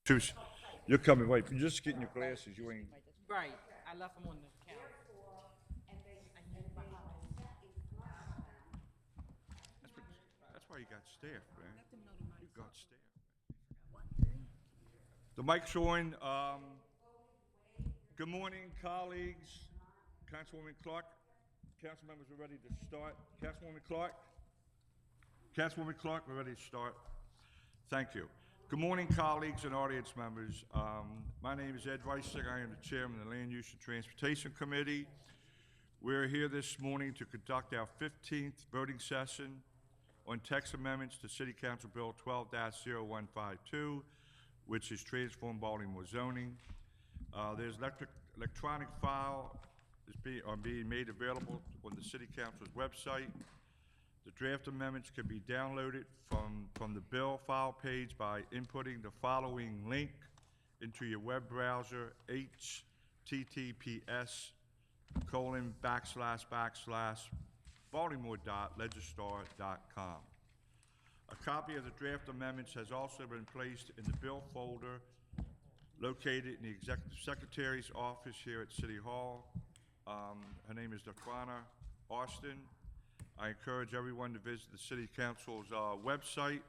You're coming, wait, you're just getting your glasses, you ain't, Right, I left them on the counter. that's why you got staff, man. You got staff. The mic's on. Good morning, colleagues. Councilwoman Clark, council members, we're ready to start. Councilwoman Clark? Councilwoman Clark, we're ready to start. Thank you. Good morning, colleagues and audience members. My name is Ed Reisinger. I am the chairman of the Land Use and Transportation Committee. We're here this morning to conduct our 15th voting session on text amendments to City Council Bill 12-0152, which is TransForm Baltimore zoning. There's electronic file being made available on the City Council's website. The draft amendments can be downloaded from the bill file page by inputting the following link into your web browser, https://baltimore.legistar.com. A copy of the draft amendments has also been placed in the bill folder located in the Executive Secretary's office here at City Hall. Her name is Daquana Austin. I encourage everyone to visit the City Council's website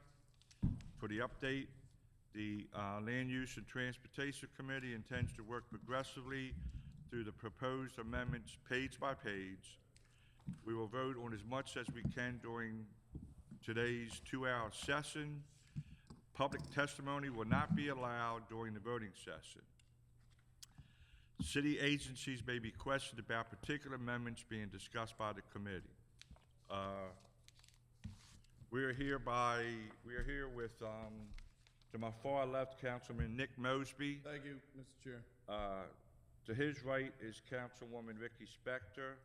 for the update. The Land Use and Transportation Committee intends to work progressively through the proposed amendments page by page. We will vote on as much as we can during today's 2-hour session. Public testimony will not be allowed during the voting session. City agencies may be questioned about particular amendments being discussed by the committee. We are here with, to my far left, Councilman Nick Mosby. Thank you, Mr. Chair. To his right is Councilwoman Ricky Spector.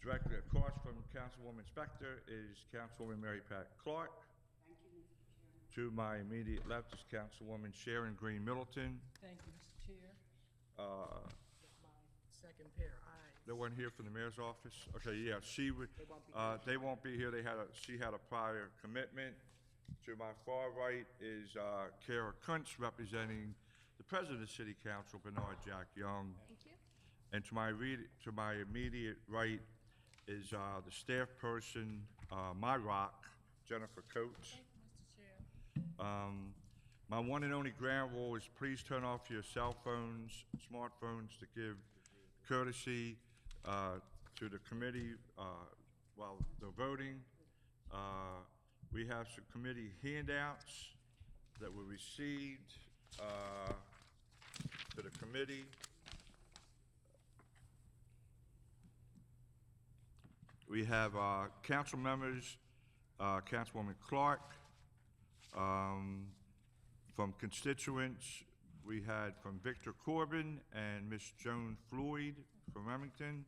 Directly across from Councilwoman Spector is Councilwoman Mary Pat Clark. Thank you, Mr. Chairman. To my immediate left is Councilwoman Sharon Green Middleton. Thank you, Mr. Chair. Uh, My second pair of eyes. No one here from the mayor's office? Okay, yeah, they won't be here. She had a prior commitment. To my far right is Kara Kuntz representing the president of the city council, Bernard Jack Young. Thank you. And to my immediate right is the staff person, my rock, Jennifer Coates. Thank you, Mr. Chair. My one and only ground rule is please turn off your cell phones, smartphones, to give courtesy to the committee while they're voting. We have some committee handouts that were received to the committee. We have council members, Councilwoman Clark. From constituents, we had from Victor Corbin and Miss Joan Floyd from Remington.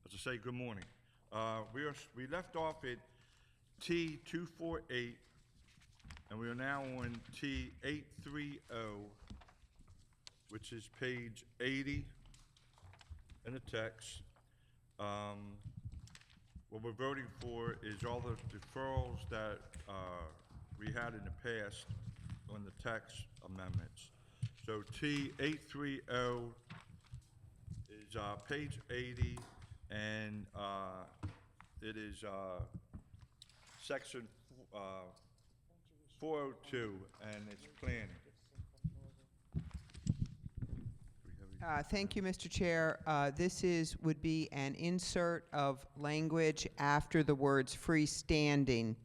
As I say, good morning. We left off at T248, and we are now on T830, which is page 80 in the text. What we're voting for is all the deferrals that we had in the past on the tax amendments. So T830 is page 80, and it is section 402, and it's planning. Thank you, Mr. Chair. This would be an insert of language after the words freestanding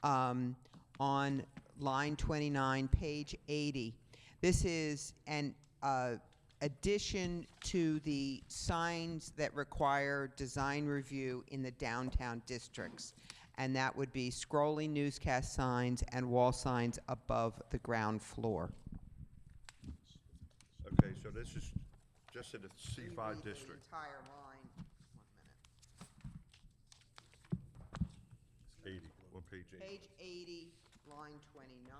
on line 29, page 80. This is an addition to the signs that require design review in the downtown districts, and that would be scrolling newscast signs and wall signs above the ground floor. Okay, so this is just in the C5 district. The entire line. 1 minute. 80, on page 80. Page 80, line 29.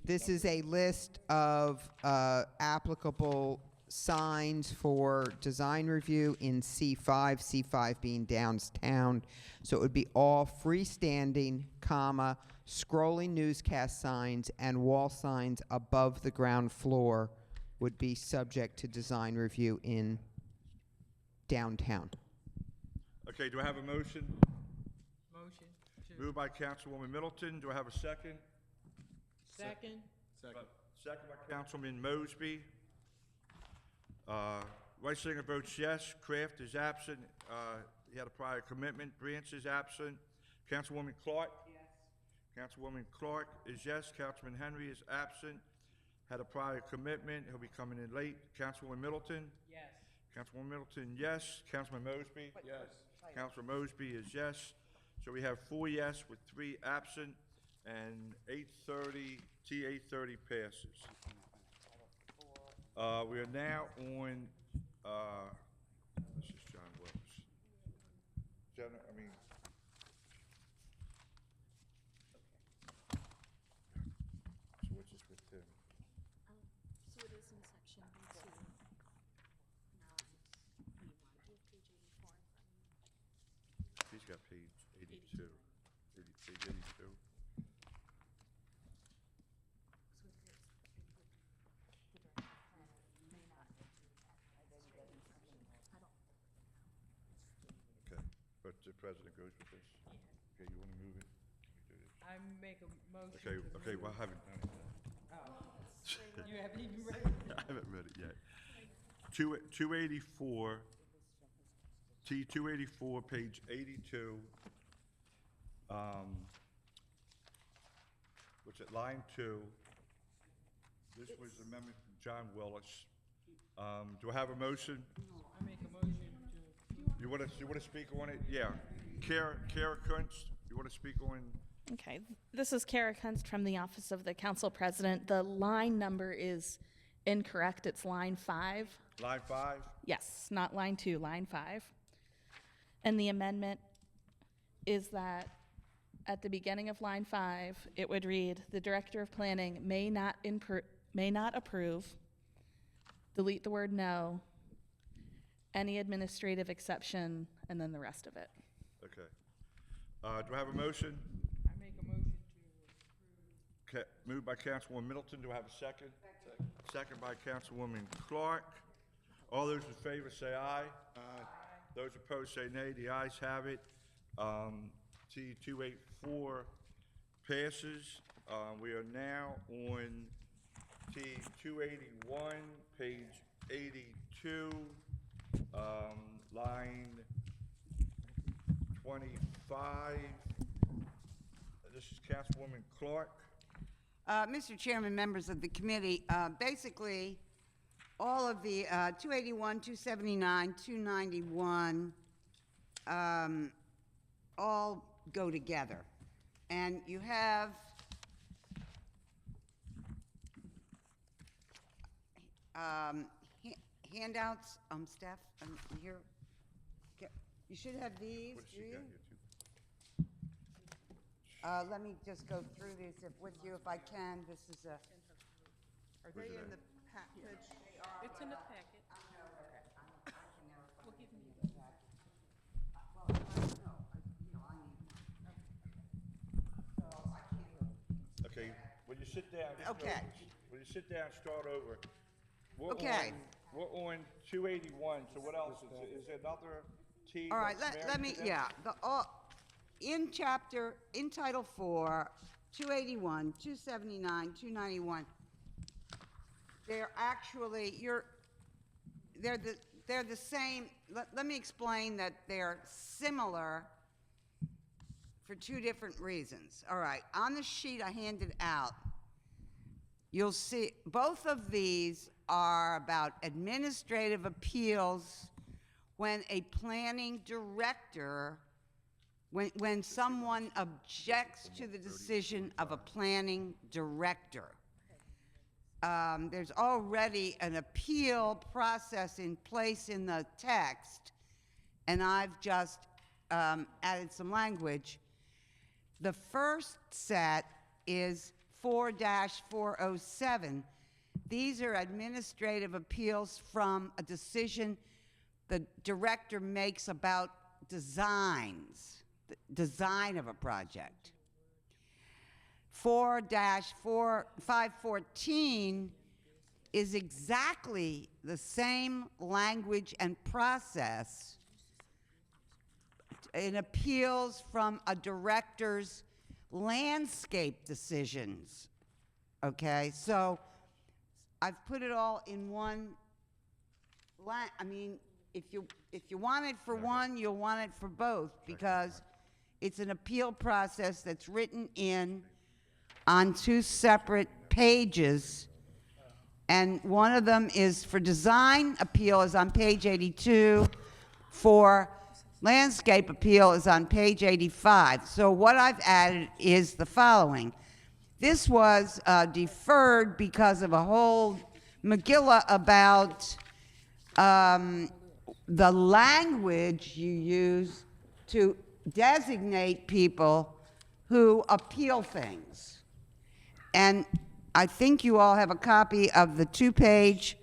This is a list of applicable signs for design review in C5, C5 being downtown. So it would be all freestanding, comma, scrolling newscast signs and wall signs above the ground floor would be subject to design review in downtown. Okay, do I have a motion? Motion to. Moved by Councilwoman Middleton. Do I have a second? Second. Second by Councilman Mosby. Reisinger votes yes. Kraft is absent. He had a prior commitment. Branch is absent. Councilwoman Clark? Yes. Councilwoman Clark is yes. Councilman Henry is absent. Had a prior commitment. He'll be coming in late. Councilwoman Middleton? Yes. Councilwoman Middleton, yes. Councilman Mosby? Yes. Councilor Mosby is yes. So we have 4 yes with 3 absent, and 8:30, T 8:30 passes. We are now on, this is John Wells. Jenna, I mean. So what's this with Tim? So it is in section B2. Now, do you have page 84 in front of you? He's got page 82. Page 82. Okay, but the president goes with this? Okay, you want to move it? Can we do this? I make a motion. Okay, to okay, well, move- I haven't done it yet. Oh. You haven't even read it? I haven't read it yet. 284, T 284, page 82. What's it, line 2. This was amendment from John Willis. Do I have a motion? I make a motion to. You want to speak on it? Yeah. Kara Kunst, you want to speak on? Okay, this is Kara Kunst from the Office of the Council President. The line number is incorrect. It's line 5. Line 5? Yes, not line 2, line 5. And the amendment is that at the beginning of line 5, it would read, "The Director of Planning may not approve," delete the word "no," any administrative exception, and then the rest of it. Okay. Do I have a motion? I make a motion to approve. Moved by Councilwoman Middleton. Do I have a second? Second by Councilwoman Clark. All those in favor say aye. Aye. Those opposed say nay. The ayes have it. T 284 passes. We are now on T 281, page 82, line 25. This is Councilwoman Clark. Mr. Chairman, members of the committee, basically, all of the 281, 279, 291 all go together. And you have handouts, Steph, here. You should have these, What has do she you? got here, too? Let me just go through these with you if I can. This is a. Are they in the package? It's in the packet. Well, give me. Okay, when you sit down. Okay. When you sit down, start over. We're Okay. We're on 281, so what else? Is there another T? All right, that's let married me, to this? yeah, in Title 4, 281, 279, 291, they're actually, they're the same, let me explain that they're similar for 2 different reasons. All right, on the sheet I handed out, you'll see, both of these are about administrative appeals when a planning director, when someone objects to the decision of a planning director. There's already an appeal process in place in the text, and I've just added some language. The first set is 4-407. These are administrative appeals from a decision the director makes about designs, the design of a project. 4-514 is exactly the same language and process in appeals from a director's landscape decisions. Okay, so I've put it all in one I mean, if you want it for one, you'll want it for both, because it's an appeal process that's written in on 2 separate pages. And one of them is for design appeal is on page 82, for landscape appeal is on page 85. So what I've added is the following. This was deferred because of a whole megillah about the language you use to designate people who appeal things. And I think you all have a copy of the 2-page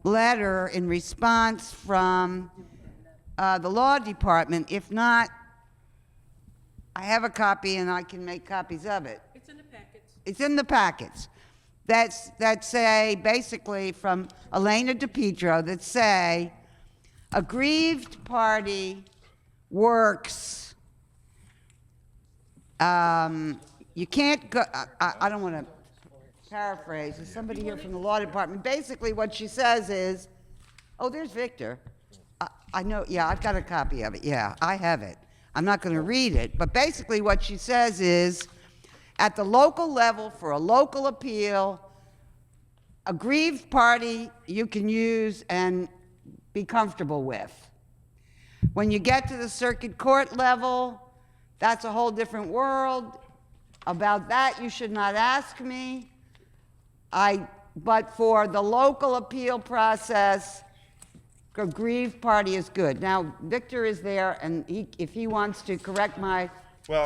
letter in response from the law department. If not, I have a copy and I can make copies of it. It's in the packets. It's in the packets. That say, basically from Elena DePietro, that say, aggrieved party works. You can't go, I don't want to paraphrase. There's somebody here from the law department. Basically what she says is, oh, there's Victor. I know, yeah, I've got a copy of it. Yeah, I have it. I'm not going to read it. But basically what she says is, at the local level, for a local appeal, aggrieved party you can use and be comfortable with. When you get to the circuit court level, that's a whole different world. About that, you should not ask me. But for the local appeal process, aggrieved party is good. Now, Victor is there, and if he wants to correct my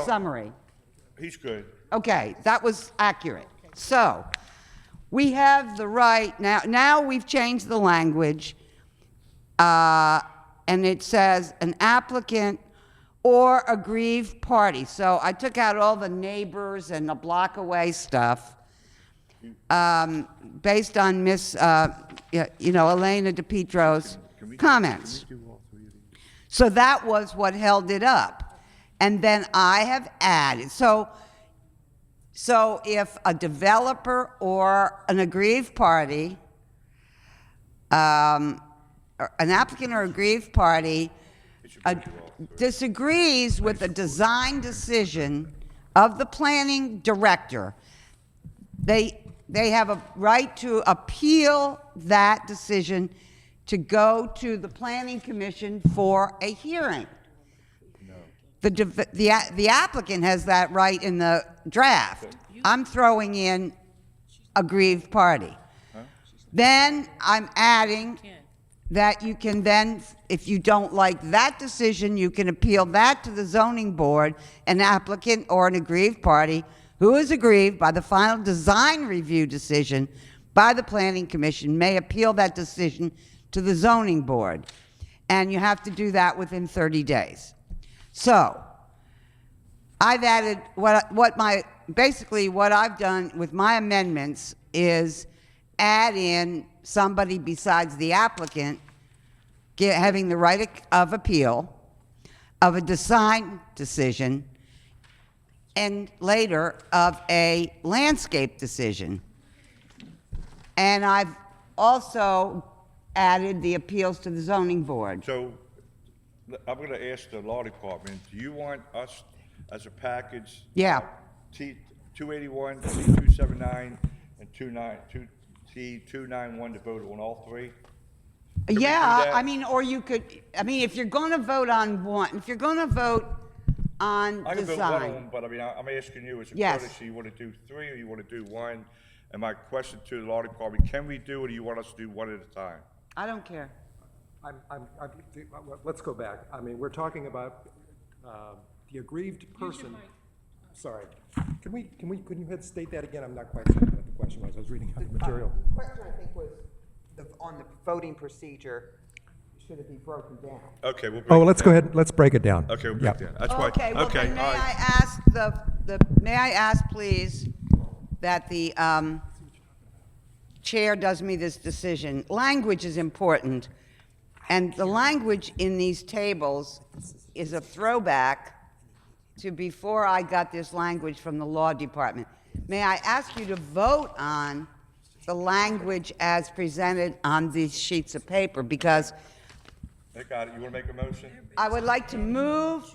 summary. He's good. Okay, that was accurate. So, we have the right, now we've changed the language, and it says an applicant or aggrieved party. So I took out all the neighbors and the block away stuff, based on Miss, Elena DePietro's comments. So that was what held it up. And then I have added, so if a developer or an aggrieved party, an applicant or aggrieved party disagrees with the design decision of the planning director, they have a right to appeal that decision to go to the planning commission for a hearing. The applicant has that right in the draft. I'm throwing in aggrieved party. Then I'm adding that you can then, if you don't like that decision, you can appeal that to the zoning board. An applicant or an aggrieved party who is aggrieved by the final design review decision by the planning commission may appeal that decision to the zoning board. And you have to do that within 30 days. So, I've added basically what I've done with my amendments is add in somebody besides the applicant having the right of appeal of a design decision, and later of a landscape decision. And I've also added the appeals to the zoning board. So I'm going to ask the law department, do you want us as a package? Yeah. T281, T279, and T291 to vote on all three? Can we do Yeah, that? I mean, or you could, if you're going to vote on one, if you're going to vote on I can vote one of design. them, but I'm asking you as a Yes. courtesy, you want to do three or you want to do one? And my question to the law department, can we do it, or do you want us to do one at a time? I don't care. Let's go back. I mean, we're talking about the aggrieved person. Sorry. Can you state that again? I'm not quite certain what the question was. I was reading out the material. The question, I think, was on the voting procedure, should it be broken down? Okay, we'll break Oh, it let's down. go ahead, let's break it down. Okay, we'll Yeah. break it down. That's why, Okay, well, okay, then may all I right. ask may I ask, please, that the chair does me this decision? Language is important, and the language in these tables is a throwback to before I got this language from the law department. May I ask you to vote on the language as presented on these sheets of paper? Because They got it. You want to make a motion? I would like to move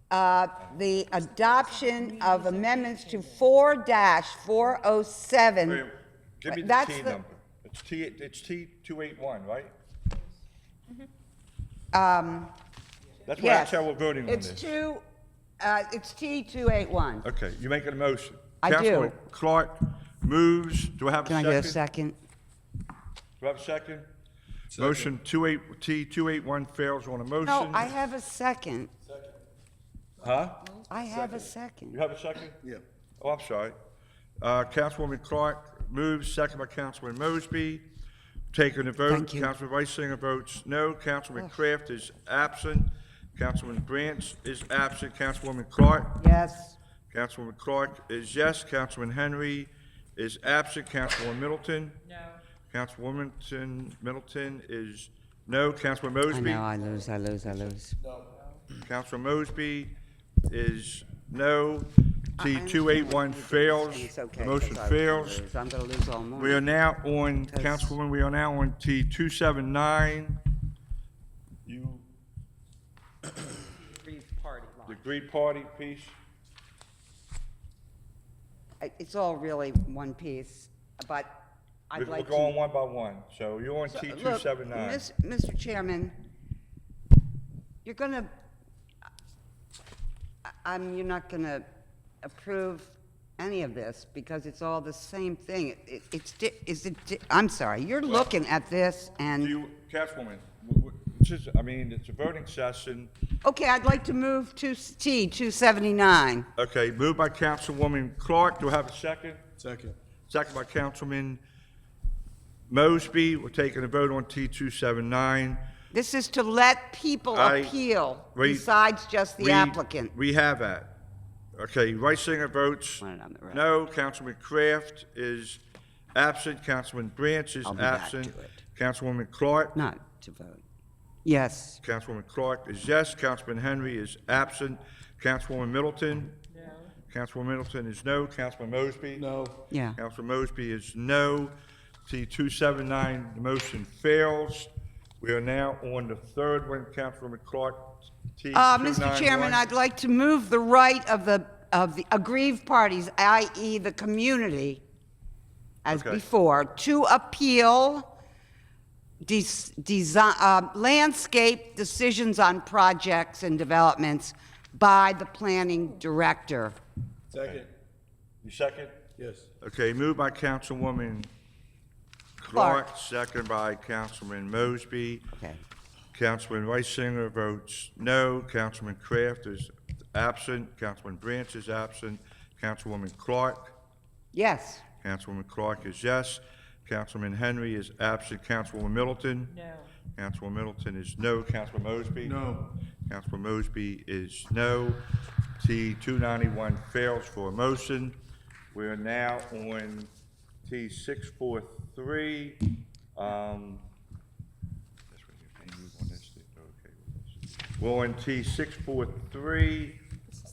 the adoption of amendments to 4-407. Wait, give me the That's T the- number. It's T281, right? That's why, Yes. that's how we're voting on It's this. it's T281. Okay, you making a motion? I do. Councilman Clark moves. Do I have a Can I second? get a second? Do I have a second? Motion T281 fails on a motion. No, I have a second. Huh? I have a second. You have a second? Yeah. Oh, I'm sorry. Councilwoman Clark moves, second by Councilman Mosby. Taking the vote. Thank you. Councilman Reisinger votes no. Councilman Kraft is absent. Councilman Branch is absent. Councilwoman Clark. Yes. Councilwoman Clark is yes. Councilman Henry is absent. Councilwoman Middleton. No. Councilwoman Middleton is no. Councilman I Mosby. know, I lose. Councilman Mosby is no. T281 fails. It's okay. The motion 'cause I was gonna fails. lose. I'm gonna lose all morning. We are now on, Councilwoman, we are now on T279. You, the Green Party piece? It's all really one piece, but I'd We're like to. going one by one. So you're on So, look, T279. Mr. Chairman, you're gonna, you're not gonna approve any of this because it's all the same thing. I'm sorry, you're looking at this Do and, you, Councilwoman, it's a voting session. okay, I'd like to move to T279. Okay, moved by Councilwoman Clark. Do I have a second? Second. Second by Councilman Mosby. We're taking a vote on T279. This is to let people appeal besides just the applicant. We have that. Okay, Reisinger votes Want it on the record. no. Councilman Kraft is absent. Councilman Branch is I'll be back absent. to it. Councilwoman Clark. Not to vote. Yes. Councilwoman Clark is yes. Councilman Henry is absent. Councilwoman Middleton. No. Councilwoman Middleton is no. Councilman Mosby. No. Yeah. Councilman Mosby is no. T279, the motion fails. We are now on the third one, Councilwoman Clark. Mr. Chairman, I'd like to move the right of the aggrieved parties, i.e. the community, as Okay. before, to appeal landscape decisions on projects and developments by the planning director. Second. You second? Yes. Okay, moved by Councilwoman Clark, second by Councilman Mosby. Okay. Councilman Reisinger votes no. Councilman Kraft is absent. Councilman Branch is absent. Councilwoman Clark. Yes. Councilwoman Clark is yes. Councilman Henry is absent. Councilwoman Middleton. No. Councilwoman Middleton is no. Councilman Mosby. No. Councilman Mosby is no. T291 fails for a motion. We are now on T643. We're on T643,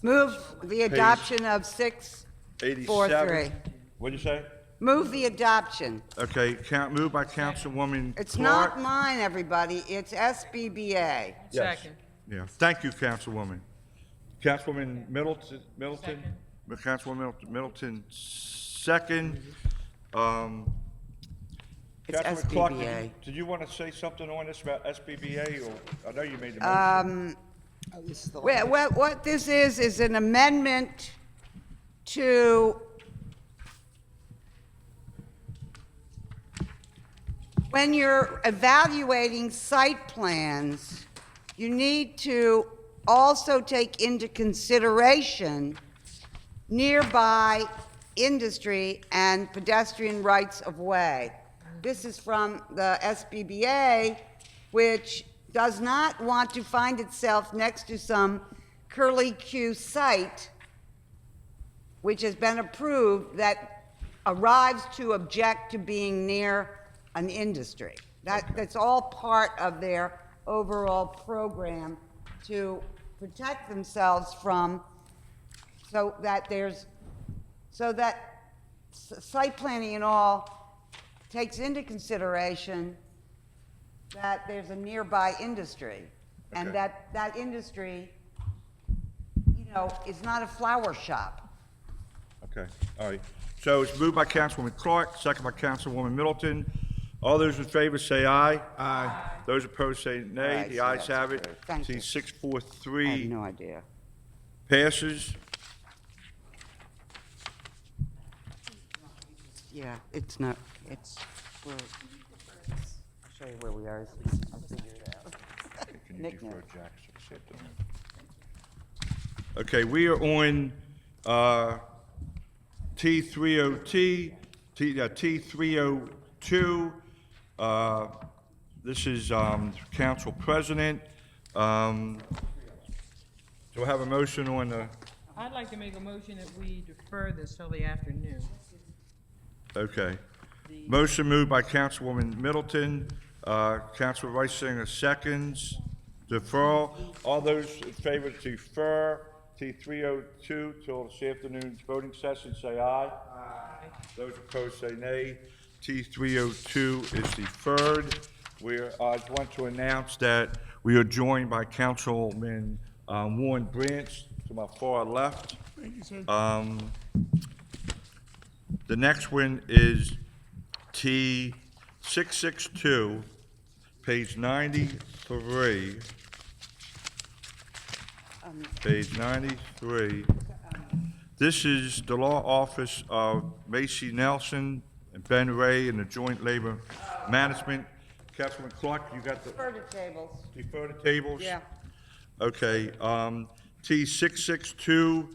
Move the adoption of 643. 87. What'd you say? Move the adoption. Okay, moved by Councilwoman It's Clark. not mine, everybody. It's SBBA. Yes. Yeah, thank you, Councilwoman. Councilwoman Middleton? Councilwoman Middleton, second. It's Councilman Clark, SBBA. did you want to say something on this about SBBA, or, I know you made the motion. What this is an amendment to when you're evaluating site plans, you need to also take into consideration nearby industry and pedestrian rights of way. This is from the SBBA, which does not want to find itself next to some curly-Q site, which has been approved, that arrives to object to being near an industry. That's all part of their overall program to protect themselves from, so that site planning and all takes into consideration that there's a nearby industry, and Okay. that industry, is not a flower shop. Okay, all right. So it's moved by Councilwoman Clark, second by Councilwoman Middleton. All those in favor say aye. Aye. Those opposed say nay. Aye, The so ayes that's have it. approved. Thank you. See, I 643 have no idea. passes. Yeah, it's not, I'll show you where we are, I'll figure it out. Can you Nick defer knows. Jackson? See it down there. Okay, we are on T302. This is Council President. Do I have a motion on the, I'd like to make a motion that we defer this till the afternoon. okay. Motion moved by Councilwoman Middleton, Councilor Reisinger seconds. Deferral. All those in favor to defer T302 till this afternoon's voting session, say aye. Aye. Those opposed say nay. T302 is deferred. I want to announce that we are joined by Councilman Warren Branch to my far left. Thank you, sir. The next one is T662, page 93. Page 93. This is the law office of Macy Nelson and Ben Ray and the Joint Labor Management. Councilman Clark, you got the Defer to tables. defer the tables? Yeah. Okay, T662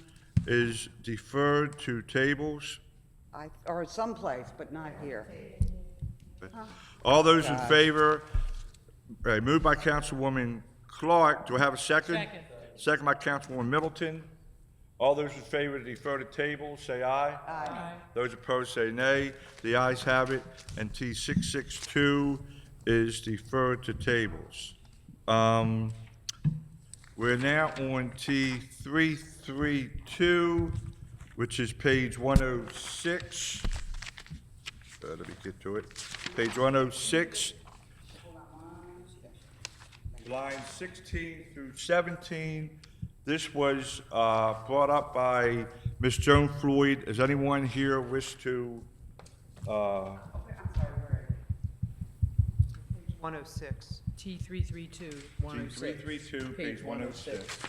is deferred to tables. Or someplace, but not here. All those in favor, moved by Councilwoman Clark, do I have a second? Second. Second by Councilwoman Middleton. All those in favor to defer to table, say aye. Aye. Those opposed say nay. The ayes have it, and T662 is deferred to tables. We're now on T332, which is page 106. Let me get to it. Page 106. Line 16 through 17. This was brought up by Ms. Joan Floyd. Does anyone here wish to, 106. T332, 106. 332, page 106.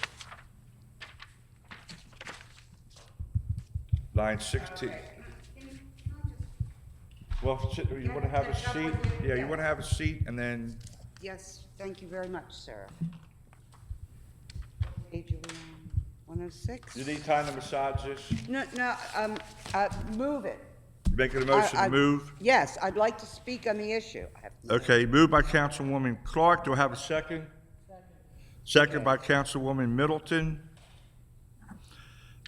Line 16. Well, you want to have a seat? Yeah, you want to have a seat, and then, Yes, thank you very much, Sarah. Page 106? you need time to massage this? No, move it. You making a motion to move? Yes, I'd like to speak on the issue. I have to- Okay, moved by Councilwoman Clark. Do I have a second? Second by Councilwoman Middleton.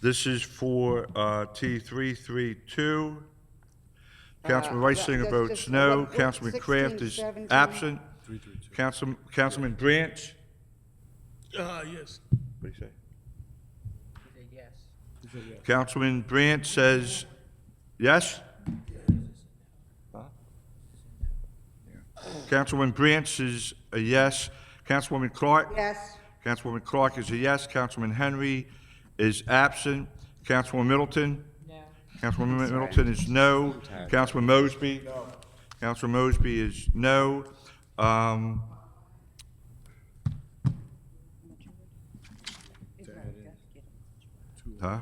This is for T332. Councilman Reisinger just- votes just no. what, Councilman 16, Kraft is 17? absent. Councilman Branch? Yes. What do you say? Yes. Councilman Branch says yes? Huh? Councilman Branch is a yes. Councilwoman Clark? Yes, Councilwoman Clark is a yes. Councilman Henry is absent. Councilwoman Middleton? No. Councilwoman Middleton is no. Councilman Mosby? No. Councilman Mosby is no. Huh?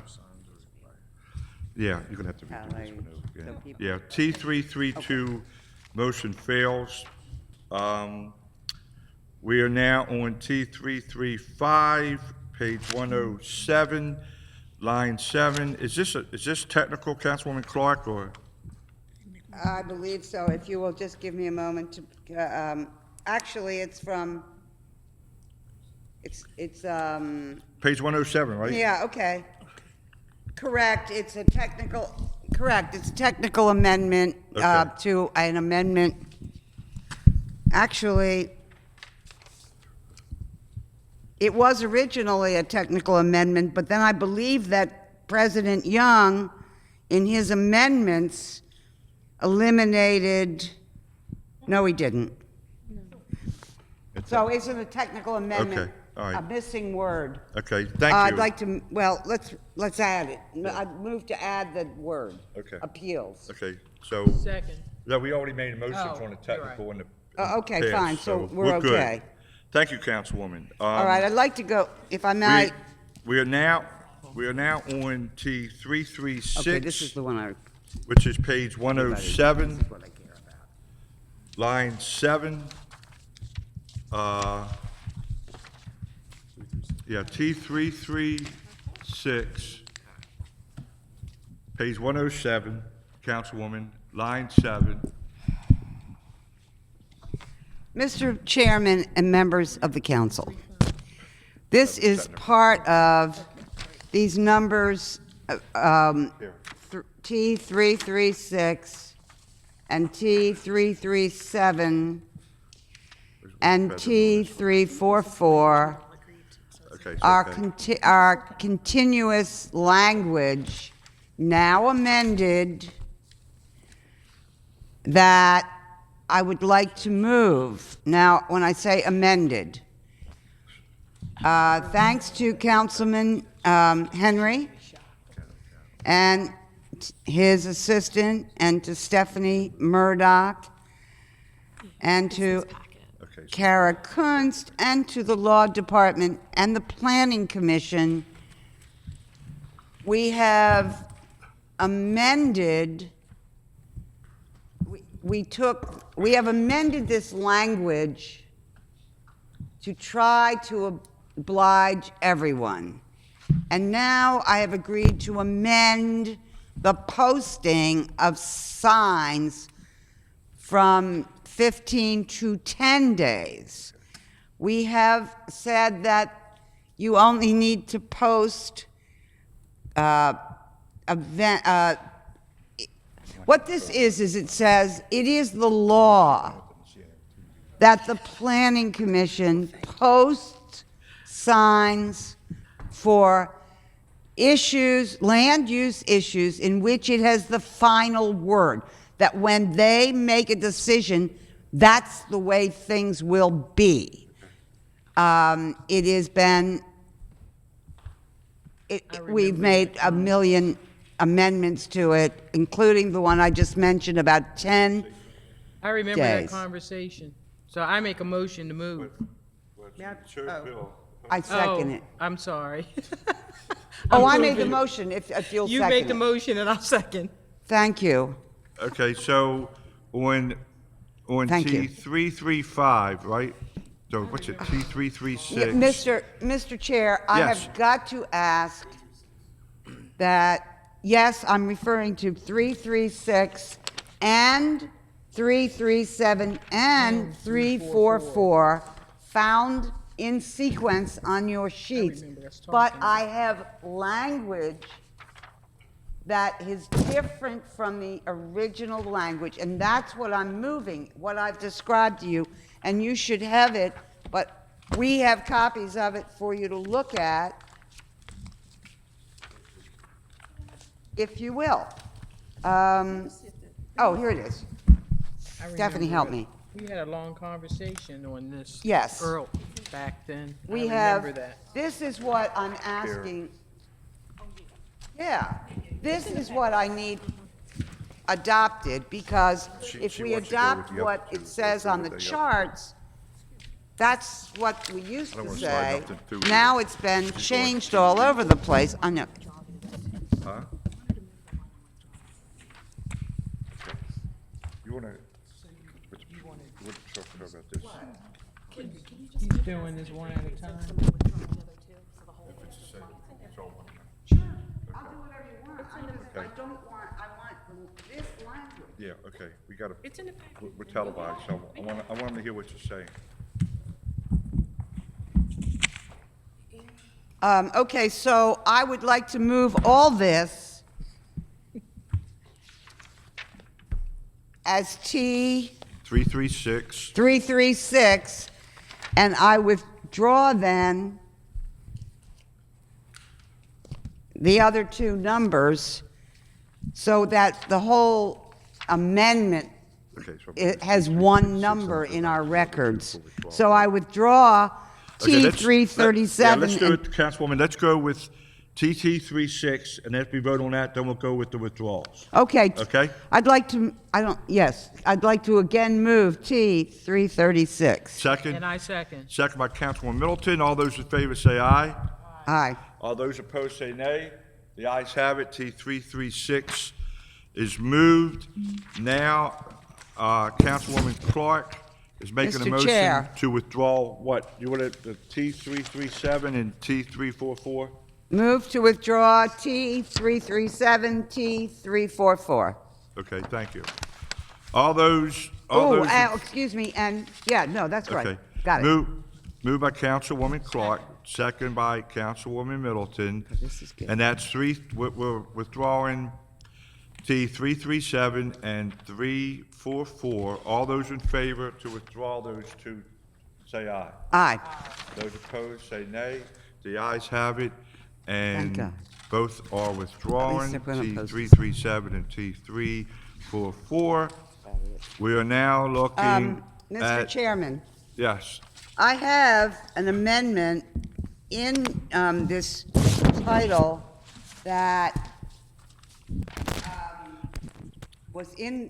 Yeah, you're gonna have to redo this one over. Yeah, T332, motion fails. We are now on T335, page 107. line 7. Is this technical, Councilwoman Clark, or? I believe so. If you will just give me a moment to, actually, it's from, it's, Page 107, right? yeah, okay. Correct, it's a technical amendment, Okay. to an amendment. Actually, it was originally a technical amendment, but then I believe that President Young, in his amendments, eliminated, no, he didn't. So it's a technical amendment. Okay, all right. A missing word. Okay, thank you. I'd like to, well, let's add it. I'd move to add the word. Okay. Appeals. Okay, so, Second. no, we already made a motion Oh, on the technical and the. Okay, passed, fine, so we're good. okay. Thank you, Councilwoman. All right, I'd like to go, if I might, We are now on T 336. okay, this is the one I, Which is page 107, what I care about. line 7. Yeah, T336, page 107, Councilwoman, line 7. Mr. Chairman and members of the council, this is part of these numbers, T336 and T337 and T344 Okay, so, are continuous language, now amended, that I would like to move. Now, when I say amended, thanks to Councilman Henry and his assistant, and to Stephanie Murdoch, and to okay, Kara Kunst, and to the Law Department and the Planning Commission, we have amended, we have amended this language to try to oblige everyone. And now I have agreed to amend the posting of signs from 15 to 10 days. We have said that you only need to post what this is it says, it is the law that the Planning Commission posts signs for issues, land use issues in which it has the final word, that when they make a decision, that's the way things will be. It has been, we've made a million amendments to it, including the one I just mentioned, about 10 I remember that days. conversation. So I make a motion to move. I second it. I'm sorry. Oh, I'm I made the moving. motion, if you'll You second make the it. motion and I'll second. Thank you. Okay, so on Thank you. T335, right? So what's it, T336? Yeah, Mr. Chair, I Yes. have got to ask that, yes, I'm referring to 336 and 337 and 344 found in sequence on your sheets. But I have language that is different from the original language, and that's what I'm moving, what I've described to you, and you should have it, but we have copies of it for you to look at, if you will. Oh, here it is. I Stephanie, remember help it. me. We had a long conversation on this. Yes. Earl, back then. We I have, remember that. this is what I'm asking. Yeah, this is what I need adopted, because if she we wants to go adopt with the what up it to- says on the with the up. charts, that's what we used I don't to wanna slide say. nothing through here. Now it's been changed all over the place. I know. Huh? You wanna, what, talk about this? He's doing this one at a time. If it's the same, it's all one. I'll do whatever you want. I don't want, I want this language. Yeah, okay, we gotta, It's in the packet. we're televised, so I want them to hear what you're saying. Okay, so I would like to move all this as T 336, 336, and I withdraw then the other two numbers so that the whole amendment okay, so. it has one number in our records. So I withdraw Okay, T let's- 337. Yeah, let's do it, Councilwoman, let's go with TT 36, and if we vote on that, then we'll go with the withdrawals. Okay. Okay. I'd like to, I'd like to again move T 336. Second, And I second. second by Councilwoman Middleton, all those in favor say aye. Aye. All those opposed say nay. The ayes have it, T 336 is moved. Now, Councilwoman Clark is making a Mr. motion Chair. to withdraw what? You want it, the T 337 and T 344? Move to withdraw T 337, T 344. Okay, thank you. All those, Oh, in- excuse me, and, yeah, no, that's right. Okay. Got it. Moved by Councilwoman Clark, second by Councilwoman Middleton. This is good. And that's we're withdrawing T 337 and 344. All those in favor to withdraw those two, say aye. Aye. Those opposed, say nay. The ayes have it, and God. both are withdrawn, they're gonna T oppose this. 337 and T 344. We are now looking Mr. at, Chairman, yes, I have an amendment in this title that was in,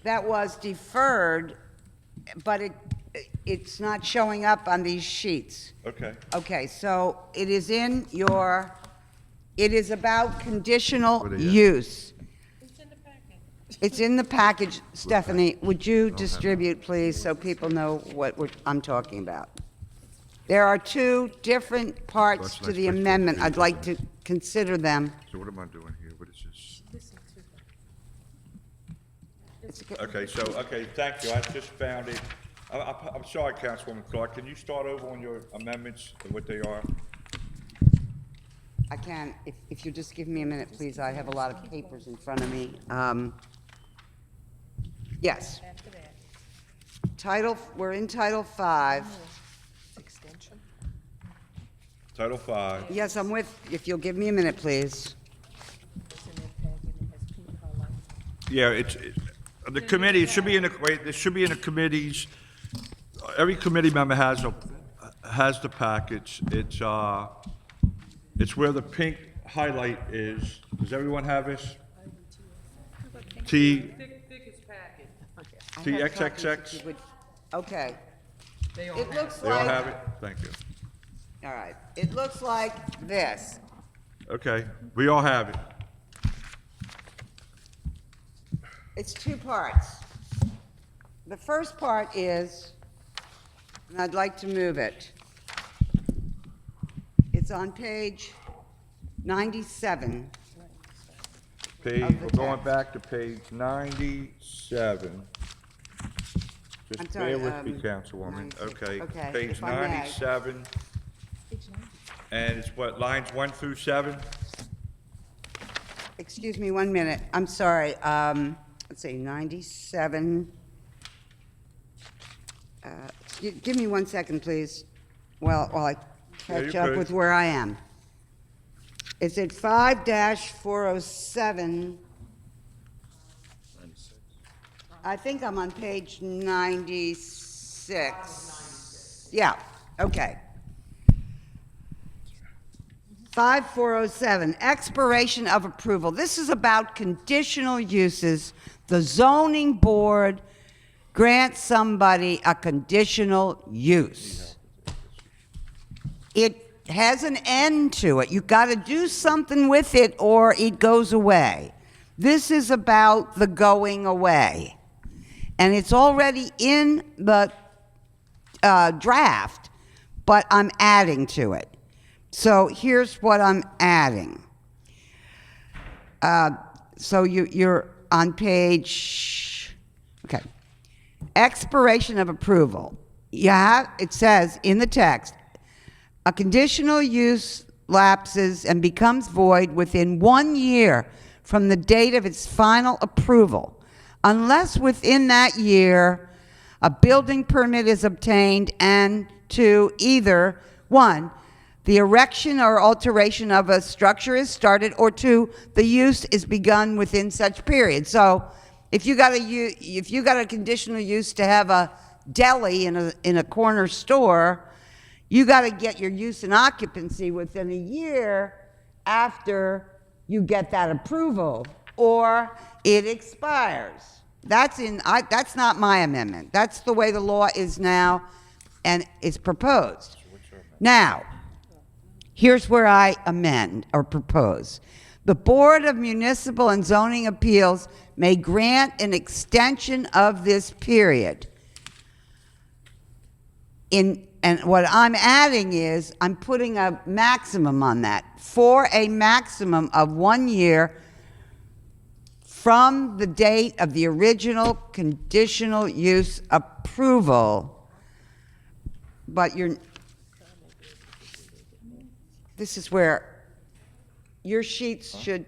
that was deferred, but it's not showing up on these sheets. okay. Okay, so it is in your, it is about conditional What are you- use. It's in the package. Stephanie, would you distribute, please, so people know what I'm talking about? There are two different parts That's to nice the place for amendment. it, I'd like to consider them. So what am I doing here? What is It's this? Okay, so, okay, thank you. I just found it. I'm sorry, Councilwoman Clark. Can you start over on your amendments and what they are? I can, if you just give me a minute, please. I have a lot of papers in front of me. Yes. We're in Title 5. Title 5. Yes, I'm with, if you'll give me a minute, please. Yeah, the committee, it should be in the, wait, it should be in the committees. Every committee member has the package. It's where the pink highlight is. Does everyone have this? T, I have copies TXXX? if you would- Okay. It looks They all like, have it? Thank you. all right, it looks like this. Okay, we all have it. It's two parts. The first part is, and I'd like to move it. It's on page 97. Page, Of the we're going text. back to page 97. I'm Just sorry, bear with me, 96. Councilwoman. Okay. Okay, Page if I may. 97. And it's what, lines 1 through 7? Excuse me 1 minute, I'm sorry. Let's see, 97. Give me 1 second, please, while I Yeah, catch you up could. with where I am. It's at 5-407. I think I'm on page 96. Yeah, okay. 5407, expiration of approval. This is about conditional uses. The zoning board grants somebody a conditional use. It has an end to it. You've got to do something with it or it goes away. This is about the going away. And it's already in the draft, but I'm adding to it. So here's what I'm adding. So you're on page, okay. Expiration of approval. It says in the text, a conditional use lapses and becomes void within 1 year from the date of its final approval, unless within that year a building permit is obtained, and 2, either 1, the erection or alteration of a structure is started, or 2, the use is begun within such period. So if you got a conditional use to have a deli in a corner store, you got to get your use and occupancy within a year after you get that approval, or it expires. That's not my amendment. That's the way the law is now, and it's proposed. Now, here's where I amend or propose. The Board of Municipal and Zoning Appeals may grant an extension of this period. And what I'm adding is, I'm putting a maximum on that, for a maximum of 1 year from the date of the original conditional use approval. But this is where your sheets should,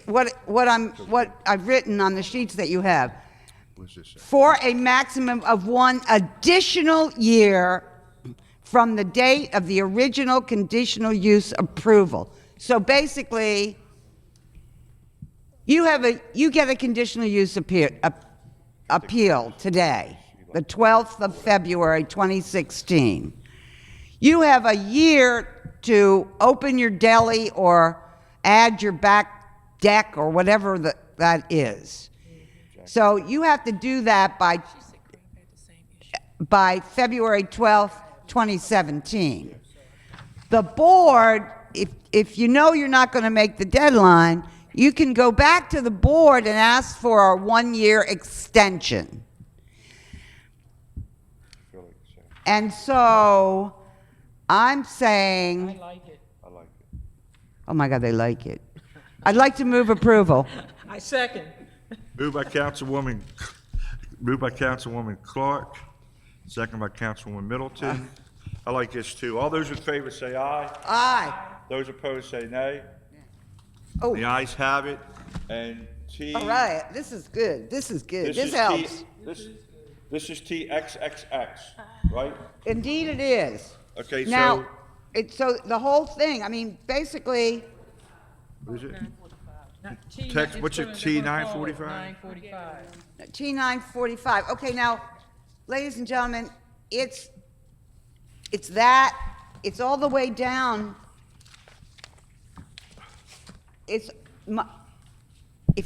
what I've written on the sheets that you have. For a maximum of 1 additional year from the date of the original conditional use approval. So basically, you get a conditional use appeal today, the 12th of February, 2016. You have a year to open your deli or add your back deck or whatever that is. So you have to do that by February 12th, 2017. The board, if you know you're not going to make the deadline, you can go back to the board and ask for a 1-year extension. And so I'm saying, I like it. oh my God, they like it. I'd like to move approval. I second. Moved by Councilwoman Clark, second by Councilwoman Middleton. I like this too. All those in favor say aye. Aye. Those opposed say nay. Oh, The ayes have it, and T. all right, this is good, this is good, This this is T- helps. This is TXXX, right? Indeed it is. Okay, Now, so the whole thing, I mean, basically, what is it? T- Text, it's what's it, gonna- they're gonna call it 9:45? 9:45. T945, okay, now, ladies and gentlemen, it's all the way down. If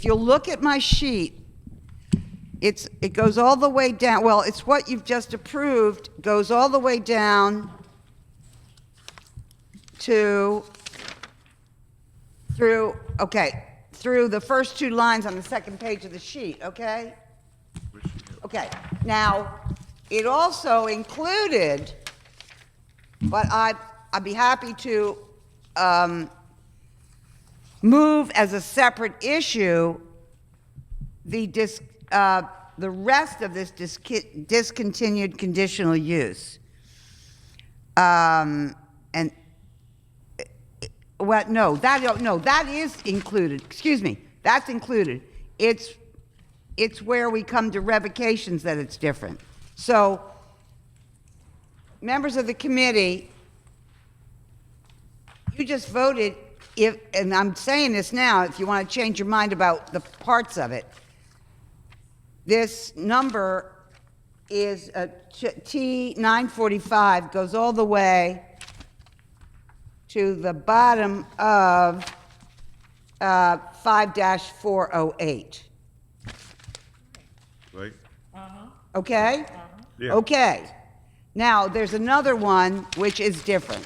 you look at my sheet, it goes all the way down, well, it's what you've just approved, goes all the way down through the first 2 lines on the second page of the sheet, okay? Okay, now, it also included, but I'd be happy to move as a separate issue the rest of this discontinued conditional use. That is included, excuse me, that's included. It's where we come to revocations that it's different. So, members of the committee, you just voted, and I'm saying this now, if you want to change your mind about the parts of it, this number is T945, goes all the way to the bottom of 5-408. Right? Okay? Yeah. Okay. Now, there's another one which is different.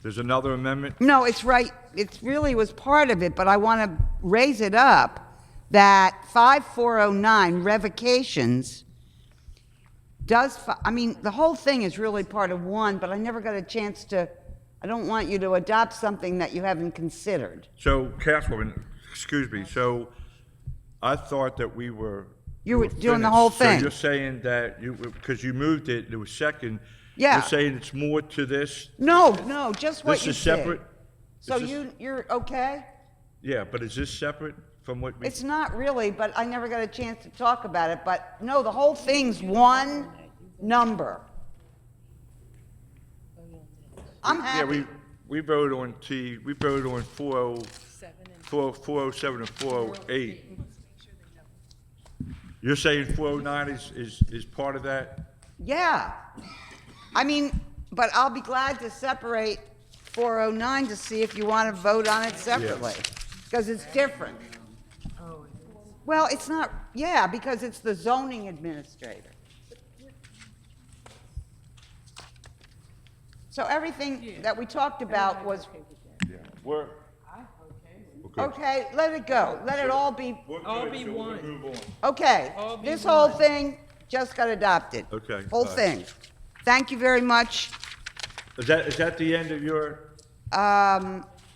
There's another amendment? No, it's right, it really was part of it, but I want to raise it up, that 5409 revocations, I mean, the whole thing is really part of one, but I never got a chance to, I don't want you to adopt something that you haven't considered. So, Councilwoman, excuse me, so I thought that we were. You were doing the finished. whole thing. So you're saying that because you moved it, it was second. Yeah. You're saying it's more to this? No, just what This you is said. separate? So Is this- you're okay? Yeah, but is this separate from what we? It's not really, but I never got a chance to talk about it, but no, the whole thing's one number. I'm Yeah, happy. we voted on we voted on 407 and 408. You're saying 409 is part of that? Yeah. I mean, but I'll be glad to separate 409 to see if you want to vote on it separately, because it's different. Well, it's not, yeah, because it's the zoning administrator. So everything that we talked about was, We're. Okay. okay, let it go. Let it all be, All be one. okay. This whole thing just got adopted. Okay, Whole all right. thing. Thank you very much. Is that the end of your?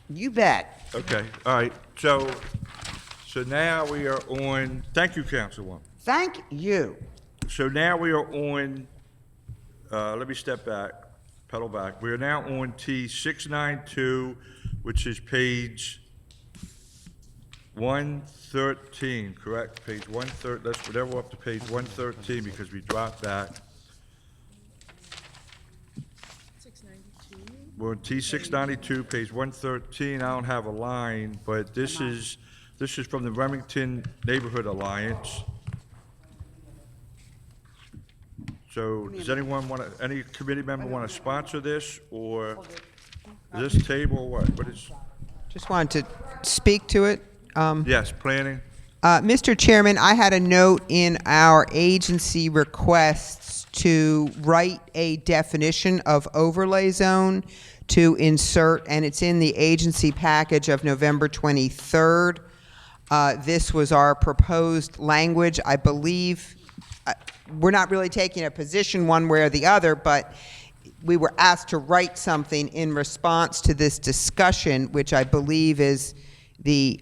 You bet. Okay, all right. So now we are on, thank you, Councilwoman. Thank you. So now we are on, let me step back, pedal back. We are now on T 692, which is page 113, correct? Page 113, let's, whatever, up to page 113 because we dropped back. We're on T 692, page 113. I don't have a line, but this is from the Remington Neighborhood Alliance. So does anyone want to, any committee member want to sponsor this, or is this table, what is, Just wanted to speak to it. yes, planning? Mr. Chairman, I had a note in our agency requests to write a definition of overlay zone to insert, and it's in the agency package of November 23rd. This was our proposed language. I believe we're not really taking a position one way or the other, but we were asked to write something in response to this discussion, which I believe is the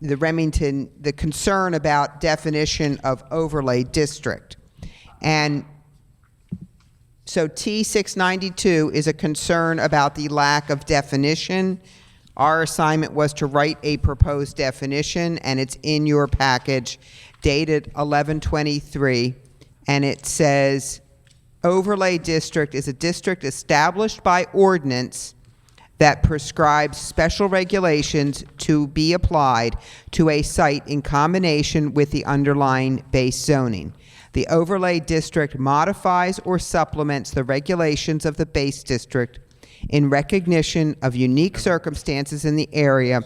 Remington, the concern about definition of overlay district. And so T692 is a concern about the lack of definition. Our assignment was to write a proposed definition, and it's in your package dated 11/23, and it says, overlay district is a district established by ordinance that prescribes special regulations to be applied to a site in combination with the underlying base zoning. The overlay district modifies or supplements the regulations of the base district in recognition of unique circumstances in the area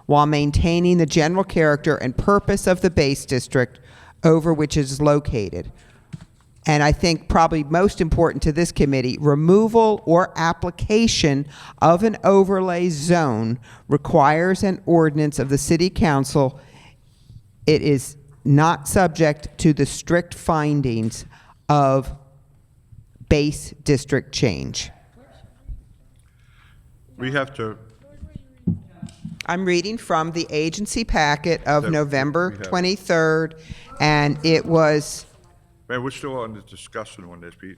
while maintaining the general character and purpose of the base district over which it is located. And I think probably most important to this committee, removal or application of an overlay zone requires an ordinance of the City Council. It is not subject to the strict findings of base district change. We have to, I'm reading from the agency packet of That November we have. 23rd, and it was man, we're still on the discussion on this, Pete.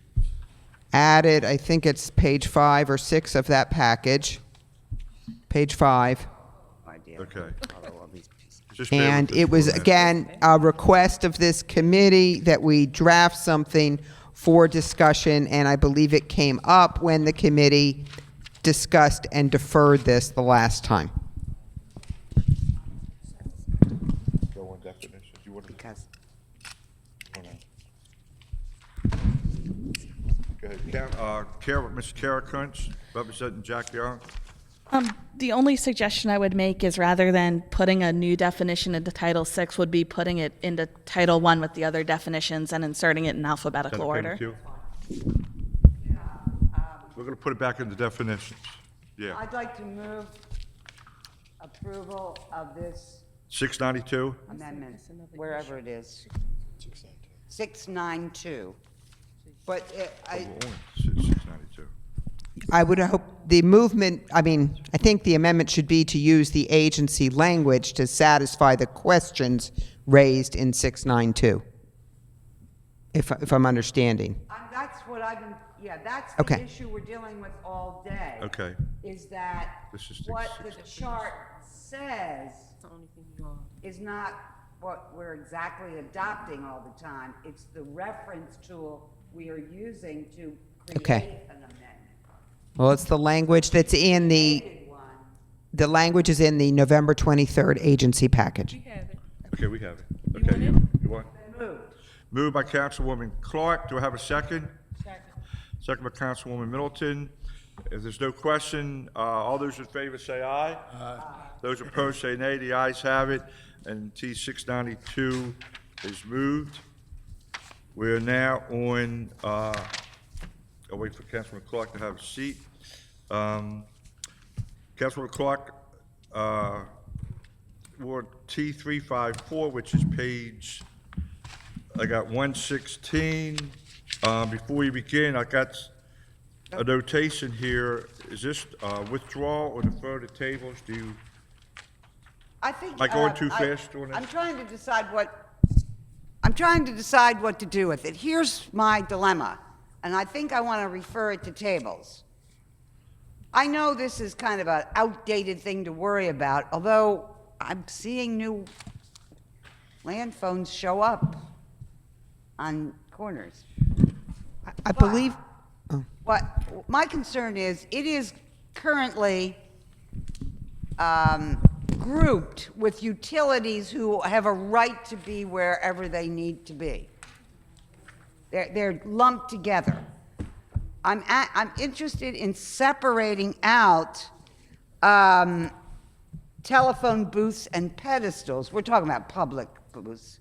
added, I think it's page 5 or 6 of that package, page 5. Okay. Just bear with And us it for was, a minute. again, a request of this committee that we draft something for discussion, and I believe it came up when the committee discussed and deferred this the last time. Go on definitions. You want to- Because Go ahead. Ms. Kara Kuntz, representing Jack Young. The only suggestion I would make is rather than putting a new definition into Title VI, would be putting it into Title I with the other definitions and inserting it in Is that alphabetical okay order. with you? We're going to put it back in the definitions. Yeah. I'd like to move approval of this 692? amendment, wherever it is. 692. But We're on 692. I would hope the movement, I think the amendment should be to use the agency language to satisfy the questions raised in 692, if I'm understanding. That's what I've been, yeah, that's Okay. the issue we're dealing with all day. Okay. Is that This is what the 660. chart says is not what we're exactly adopting all the time. It's the reference tool we are using to Okay. create an amendment. Well, it's the language that's in the language is in the November 23rd agency package. Okay, we have it. Okay, you want? Moved. Moved by Councilwoman Clark. Do I have a second? Second by Councilwoman Middleton. If there's no question, all those in favor say aye. Aye. Those opposed say nay. The ayes have it, and T 692 is moved. We are now on, I'll wait for Councilwoman Clark to have a seat. Councilwoman Clark, Ward T 354, which is page, I got 116. Before we begin, I got a notation here. Is this withdrawal or defer to tables? Do you, I think. Am I going too fast on this? I'm trying to decide what to do with it. Here's my dilemma, and I think I want to refer it to tables. I know this is kind of an outdated thing to worry about, although I'm seeing new land phones show up on corners. I believe, What my concern is, it is currently grouped with utilities who have a right to be wherever they need to be. They're lumped together. I'm interested in separating out telephone booths and pedestals. We're talking about public booths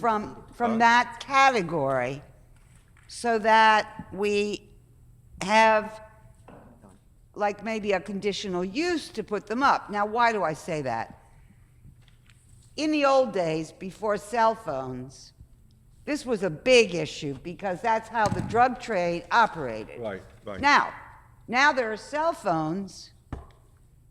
from that category, so that we have like maybe a conditional use to put them up. Now, why do I say that? In the old days, before cell phones, this was a big issue because that's how the drug trade operated. Right, right. Now there are cell phones,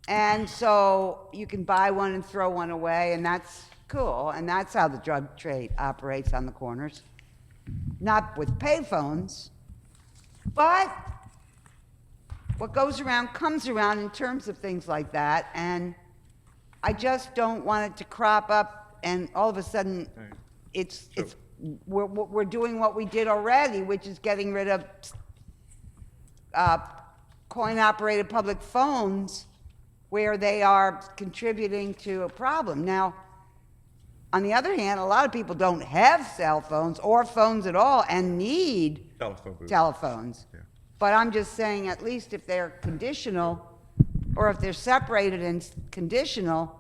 and so you can buy one and throw one away, and that's cool, and that's how the drug trade operates on the corners. Not with payphones, but what goes around comes around in terms of things like that, and I just don't want it to crop up and all of a sudden we're doing what we did already, which is getting rid of coin-operated public phones where they are contributing to a problem. Now, on the other hand, a lot of people don't have cell phones or phones at all and need Telephone booth. telephones. Yeah. But I'm just saying, at least if they're conditional, or if they're separated and conditional,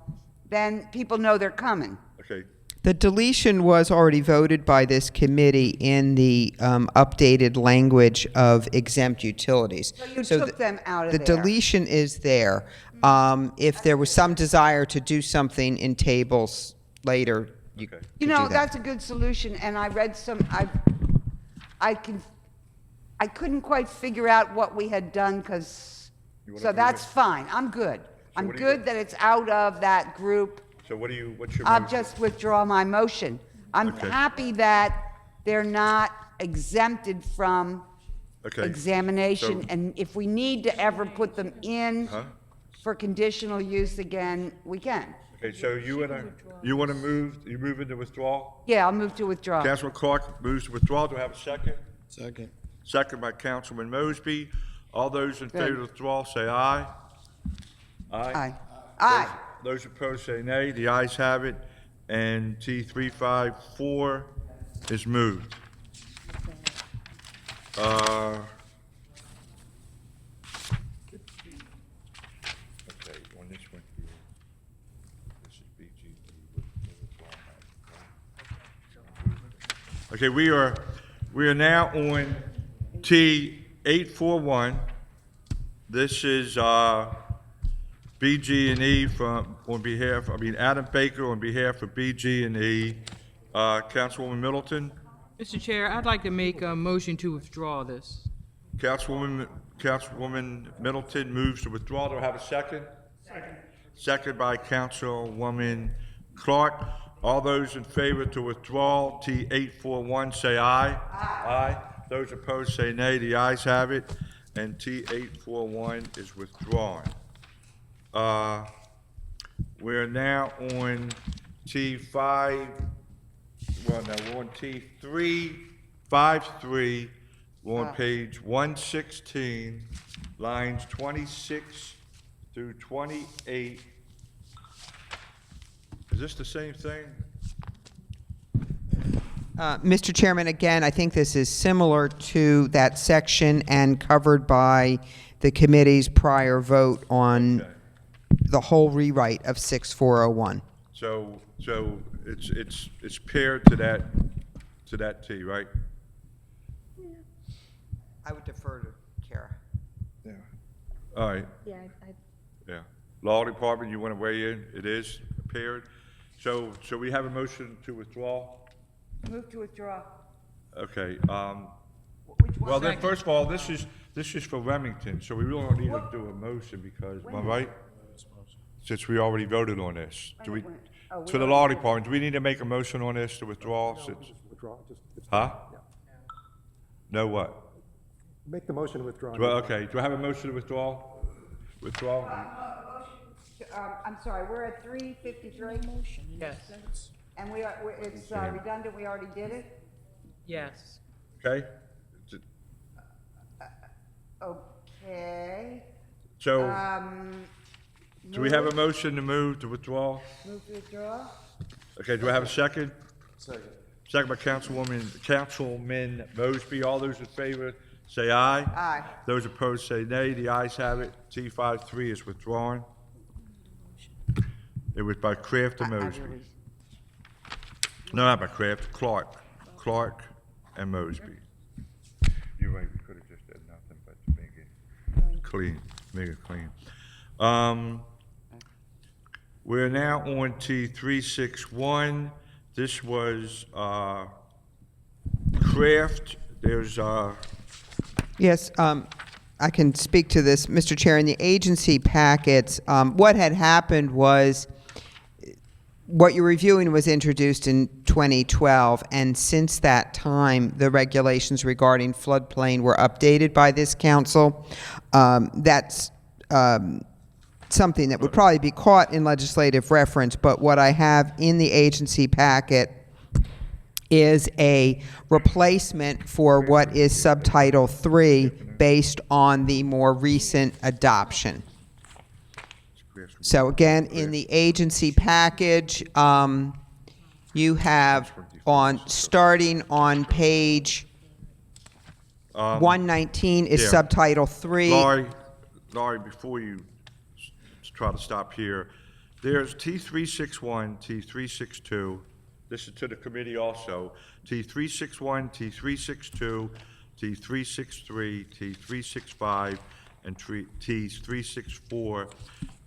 then people know they're coming. Okay, the deletion was already voted by this committee in the updated language of exempt utilities. So you took them out of The there. deletion is there. If there was some desire to do something in tables later, you Okay. could You do know, that. that's a good solution, and I read some, I couldn't quite figure out what we had done, because, You wanna so move that's it? fine, I'm good. I'm what do you good want? that it's out of that group. so what's your I'll motion? just withdraw my motion. I'm Okay. happy that they're not exempted from Okay. examination, So- and if we need to ever put them in Huh? for conditional use again, we can. Okay, so you wanna move, you move into withdrawal? Yeah, I'll move to withdraw. Councilman Clark moves to withdrawal. Do I have a second? Second. Second by Councilman Mosby. All those in Good. favor of withdrawal say aye. Aye. Aye. Those opposed say nay. The ayes have it, and T 354 is moved. Okay, on this one here, this is BG. Okay, we are now on T 841. This is BG&E Adam Baker on behalf of BG&E. Councilwoman Middleton? Mr. Chair, I'd like to make a motion to withdraw this. Councilwoman Middleton moves to withdraw. Do I have a second? Second by Councilwoman Clark. All those in favor to withdraw T841 say aye. Aye. Those opposed say nay. The ayes have it, and T841 is withdrawn. We're now on T5, well, no, we're on T353. We're on page 116, lines 26 through 28. Is this the same thing? Mr. Chairman, again, I think this is similar to that section and covered by the committee's prior vote on Okay. the whole rewrite of 6401. So it's paired to that T, right? I would defer to Kara. Yeah. All right. Yeah, Yeah. Law Department, you want to weigh in? It is paired. So we have a motion to withdraw? Move to withdraw. Okay. Which one? Well, then, first of all, this is for Remington, so we really don't need to do a motion because, am I right? Since we already voted on this. Do we, Oh, we to the already Law did. Department, do we need to make a motion on this to withdraw? Since, Withdraw, just huh? No what? make the motion to withdraw. Well, okay, do I have a motion to withdraw? Withdraw? I'm sorry, we're at 353? Yes. And it's redundant, we already did it? Yes. Okay? Okay. So, do we have a motion to move to withdraw? Move to withdraw? Okay, do I have a second? Second by Councilman Mosby. All those in favor say aye. Aye. Those opposed say nay. The ayes have it. T53 is withdrawn. It was by Kraft and Mosby. No, not by Kraft, Clark and Mosby. You're right, we could have just done nothing but to make it clean, We're now on T361. This was, Kraft. There's, Yes, I can speak to this, Mr. Chair. In the agency packets, what had happened was what you're reviewing was introduced in 2012, and since that time, the regulations regarding floodplain were updated by this council. That's something that would probably be caught in legislative reference, but what I have in the agency packet is a replacement for what is subtitle 3 based on the more recent adoption. So again, in the agency package, you have starting on page 119 is yeah. subtitle 3. Laurie, before you try to stop here, there's T361, T362. This is to the committee also. T361, T362, T363, T365, and T364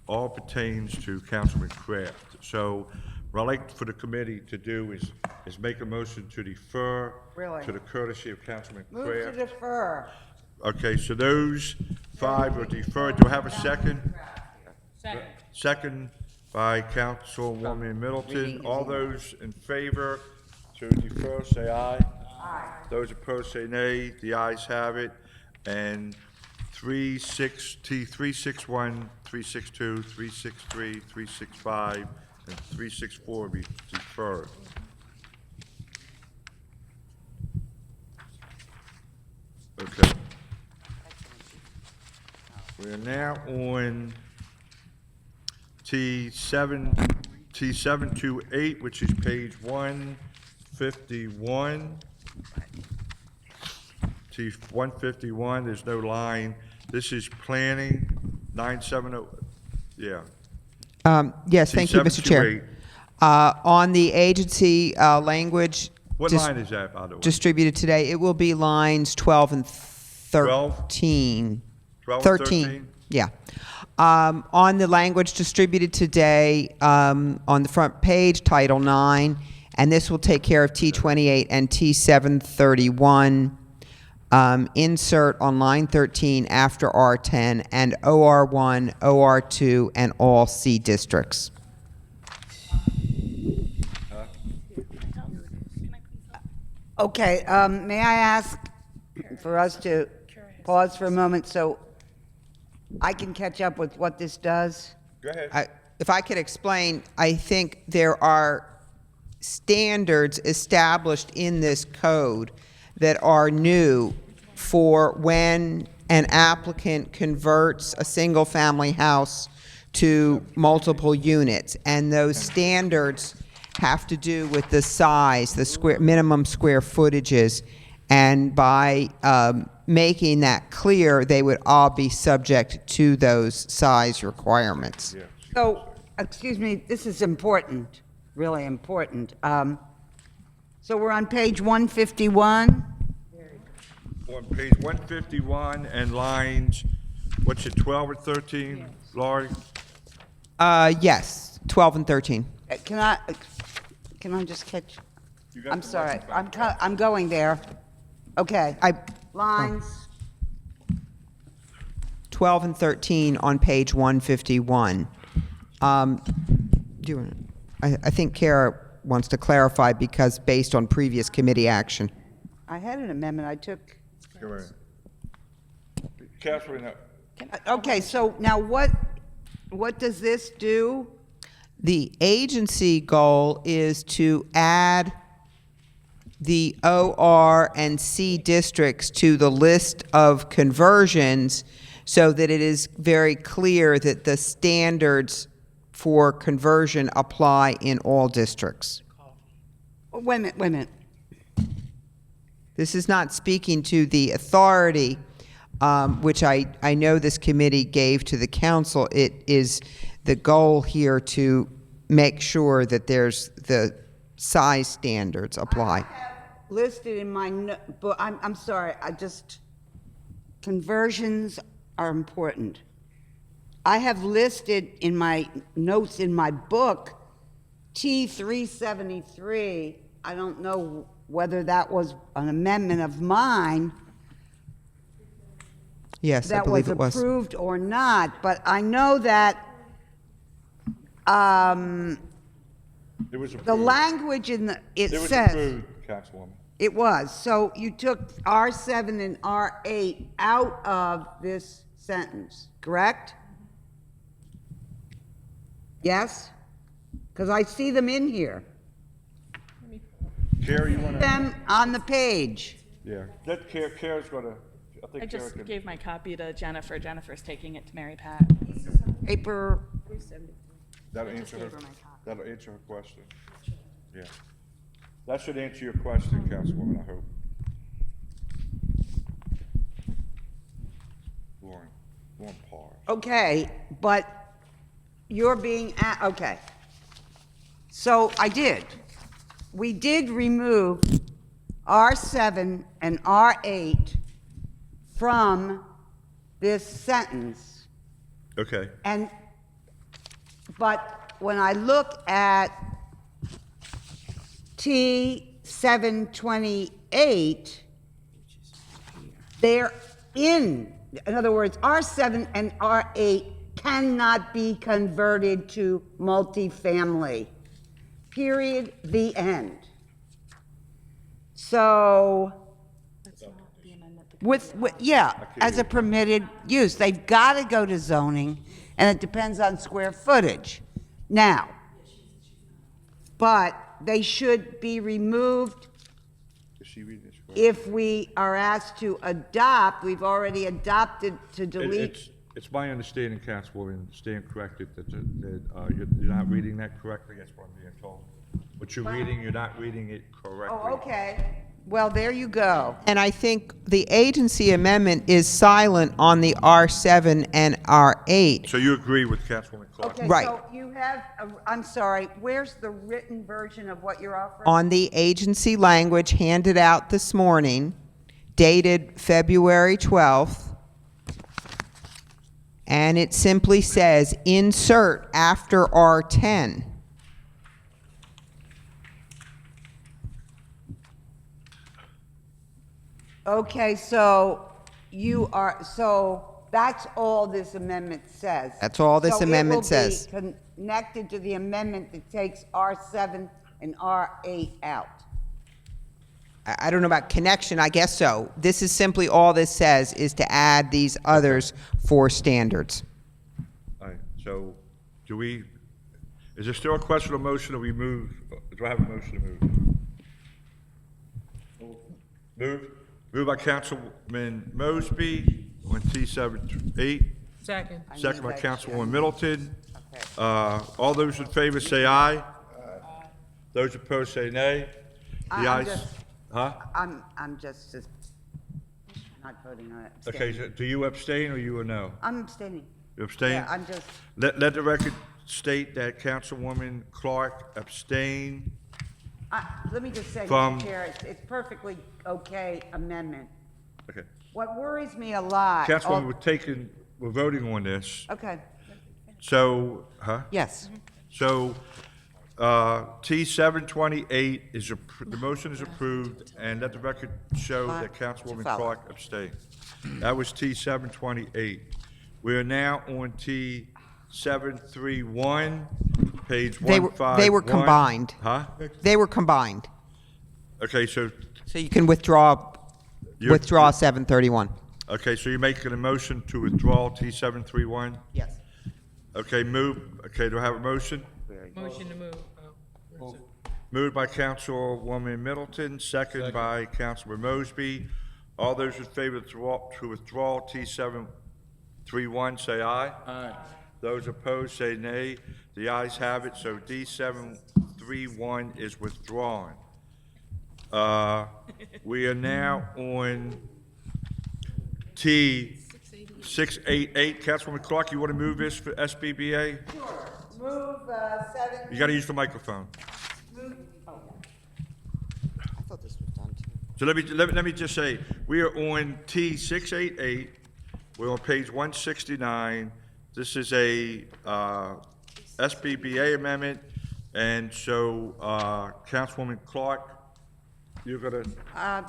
all pertains to Councilman Kraft. So what I'd like for the committee to do is make a motion to defer Really? to the courtesy of Councilman Move Kraft. to defer. Okay, so those 5 are deferred. Do I have a second? Second. Second by Councilwoman Middleton. All those in favor to defer, say aye. Aye. Those opposed, say nay. The ayes have it. And T361, 362, 363, 365, and 364 be deferred. Okay. We're now on T728, which is page 151. T151, there's no line. This is planning, 970, yeah. Yes, thank you, Mr. Chair. T728. On the agency language What line is that, by the way? distributed today, it will be lines 12 and 13. 12, 13, yeah. On the language distributed today, on the front page, Title 9, And this will take care of T28 and T731. Insert on line 13 after R10 and OR1, OR2, and all C districts. Okay, may I ask for us to pause for a moment so I can catch up with what this does? Go ahead. If I could explain, I think there are standards established in this code that are new for when an applicant converts a single-family house to multiple units. And those standards have to do with the size, the minimum square footages. And by making that clear, they would all be subject to those size requirements. So, excuse me, this is important, really important. So we're on page 151. On page 151 and lines, what's it, 12 or 13, Laurie? Yes, 12 and 13. Can I just catch? You got I'm the sorry, microphone. I'm going there. Okay. Lines, 12 and 13 on page 151. I think Kara wants to clarify because based on previous committee action. I had an amendment I took. Go ahead. Catherine, Okay, so now what does this do? The agency goal is to add the OR and C districts to the list of conversions so that it is very clear that the standards for conversion apply in all districts. Wait a minute. This is not speaking to the authority, which I know this committee gave to the council. It is the goal here to make sure that there's the size standards apply. Listed in my, but I'm sorry, conversions are important. I have listed in my notes in my book, T373, I don't know whether that was an amendment of mine. Yes, I believe it was. That was approved or not, but I know that it was the approved. language in it It was says. approved, Councilwoman. It was. So you took R7 and R8 out of this sentence, correct? Yes? Because I see them in here. Carrie, you want to? Them on the page. Yeah, that Kara's going to, I I think Kara just can. gave my copy to Jennifer. Jennifer's taking it to Mary Pat. Paper, That'll answer her question. Yeah. That should answer your question, Councilwoman, I hope. Lauren, pause. okay, but you're being, okay. So I did. We did remove R7 and R8 from this sentence. Okay. But when I look at T728, they're in other words, R7 and R8 cannot be converted to multifamily. Period, the end. So, yeah, as a permitted use, they've got to go to zoning, and it depends on square footage. Now, but they should be removed if we are asked to adopt. We've already adopted to delete. It's my understanding, Councilwoman, stand corrected, that you're not reading that correctly, that's what I'm being told. What you're reading, you're not reading it correctly. Oh, okay. Well, there you go. And I think the agency amendment is silent on the R7 and R8. So you agree with Councilwoman Clark? Okay, Right. so you have, I'm sorry, where's the written version of what you're offering? On the agency language handed out this morning, dated February 12th, and it simply says, insert after R10. Okay, so so that's all this amendment says. That's all this amendment says. So it will be connected to the amendment that takes R7 and R8 out. I don't know about connection, I guess so. This is simply, all this says is to add these others for standards. All right, so is there still a question or motion, or we move, do I have a motion to move? Moved by Councilman Mosby on T78, Second. second by Councilwoman Middleton. Okay. All those in favor say aye. Those opposed say nay. The I'm ayes, just- huh? I'm just not voting on it. Okay, Abstaining. so do you abstain or you or no? I'm abstaining. You abstain? Yeah, I'm just, Let the record state that Councilwoman Clark abstained. let me just say, From- Mr. Chair, it's perfectly okay amendment. Okay. What worries me a lot. Councilwoman, we're voting on this. Okay, So, huh? yes. So, T728 is, the motion is approved, and let the record show that Councilwoman follow. Clark abstained. That was T728. We are now on T731, page They 151. they were combined. Huh? They were combined. Okay, so, So you can withdraw You're- 731. okay, so you're making a motion to withdraw T731? Yes. Okay, do I have a motion? Motion to move. Moved by Councilwoman Middleton, second by Councilman Mosby. All those in favor to withdraw T731, say aye. Aye. Those opposed, say nay. The ayes have it, so D731 is withdrawn. We are now on T688. Councilwoman Clark, you want to move this for SBBA? Move, 7. You got to use the microphone. So let me just say, we are on T688. We're on page 169. This is a SBBA amendment, and so Councilwoman Clark, you're gonna.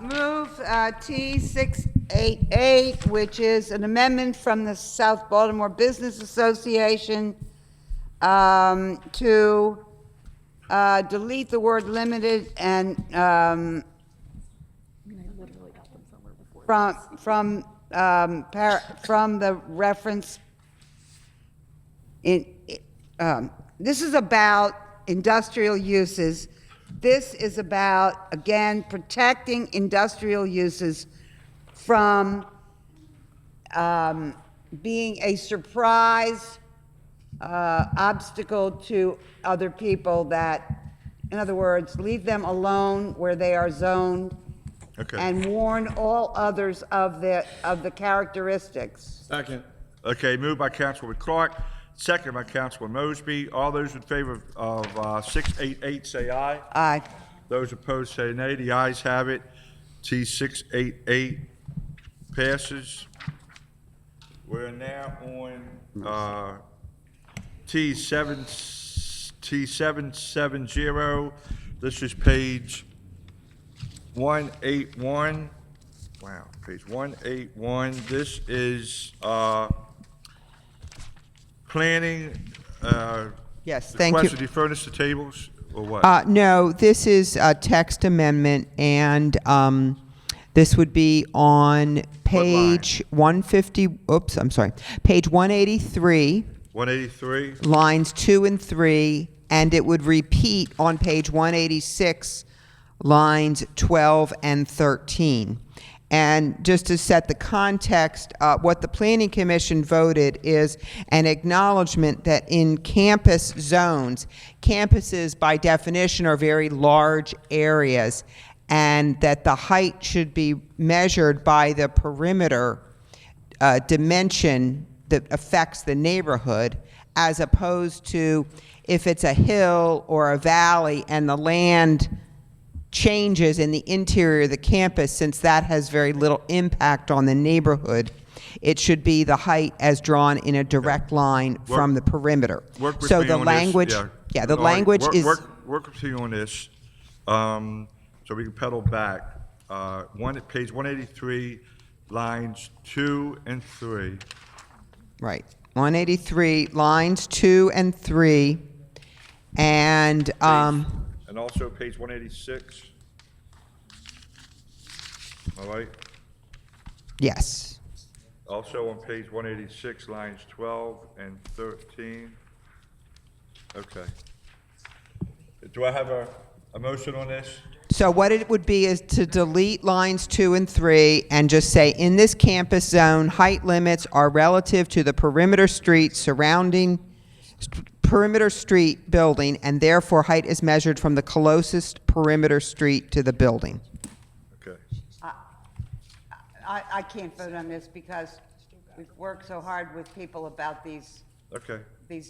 Move T688, which is an amendment from the South Baltimore Business Association to delete the word limited and from the reference this is about industrial uses. This is about, again, protecting industrial uses from being a surprise obstacle to other people that, in other words, leave them alone where they are zoned. Okay. And warn all others of the characteristics. Second. Okay, moved by Councilwoman Clark, second by Councilman Mosby. All those in favor of 688 say aye. Aye. Those opposed say nay. The ayes have it. T688 passes. We're now on T770. This is page 181. Wow, page 181. This is planning. Yes, thank you. Request to furnish the tables, or what? No, this is a text amendment, and this would be on page 150, oops, I'm sorry, page 183, 183. lines 2 and 3, and it would repeat on page 186, lines 12 and 13. And just to set the context, what the Planning Commission voted is an acknowledgement that in campus zones, campuses by definition are very large areas, and that the height should be measured by the perimeter dimension that affects the neighborhood, as opposed to if it's a hill or a valley and the land changes in the interior of the campus, since that has very little impact on the neighborhood. It should be the height as drawn in a direct line from the perimeter. Work with So me the on this, language, yeah. the All right, language is, Work with you on this, so we can pedal back. page 183, lines 2 and 3. Right. 183, lines 2 and 3. And, And also page 186. All right? yes. Also on page 186, lines 12 and 13. Okay. Do I have a motion on this? So what it would be is to delete lines 2 and 3 and just say, in this campus zone, height limits are relative to the perimeter street surrounding perimeter street building, and therefore height is measured from the closest perimeter street to the building. Okay. I can't vote on this because we've worked so hard with people about these Okay.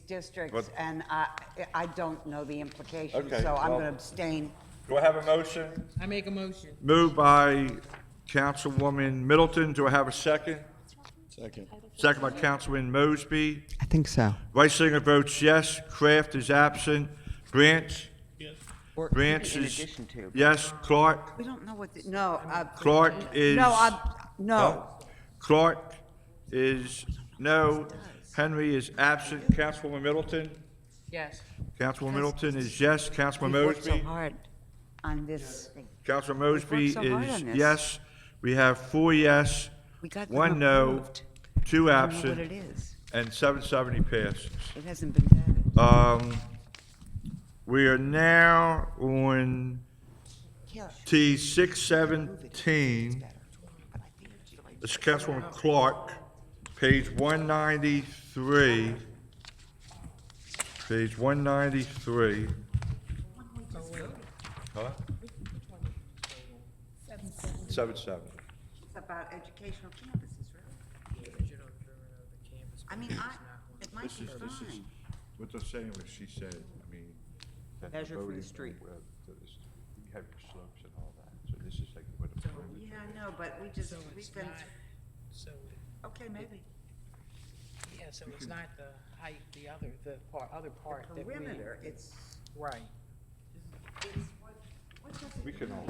districts, But- and I don't know the implications, Okay, so I'm well- going to abstain. Do I have a motion? I make a motion. Moved by Councilwoman Middleton. Do I have a second? Second. Second by Councilman Mosby. I think so. Reisinger votes yes. Kraft is absent. Branch? Branch In is addition to. yes. Clark? We don't know what, no. Clark is. No. Clark is no. Henry is absent. Councilwoman Middleton? Yes. Councilwoman Middleton is yes. Councilman We've worked so Mosby? hard on this. Councilman We've Mosby worked so hard is on this. yes. We have 4 yes, We got them 1 no, approved. 2 I don't know absent, what it is. and 770 passes. It hasn't been vetted. We are now on T 617. This is Councilwoman Clark, page 193. Page 193. Huh? 77. It's about educational campuses, right? I mean, it might be fine. What they're saying, what she said, I mean. that Measure from the voting, street. You have your slopes and all that, so this is like what a. Yeah, I know, but we've been, okay, maybe. Yeah, so it's not the height, the other part that we. Perimeter, it's, Right. We can all.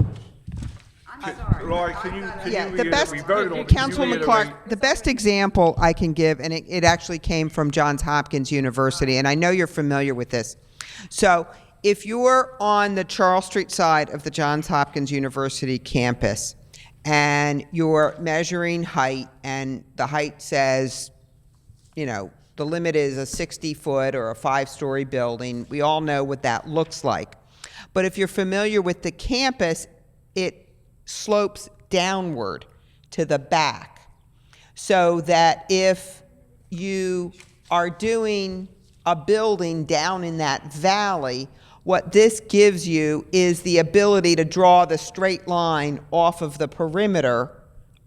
I'm sorry. Laurie, can you Yeah, the reiterate- best, we voted on it. Can you Councilwoman reiterate? Clark, the best example I can give, and it actually came from Johns Hopkins University, and I know you're familiar with this. So if you're on the Charles Street side of the Johns Hopkins University campus, and you're measuring height, and the height says, you know, the limit is a 60-foot or a 5-story building, we all know what that looks like. But if you're familiar with the campus, it slopes downward to the back, so that if you are doing a building down in that valley, what this gives you is the ability to draw the straight line off of the perimeter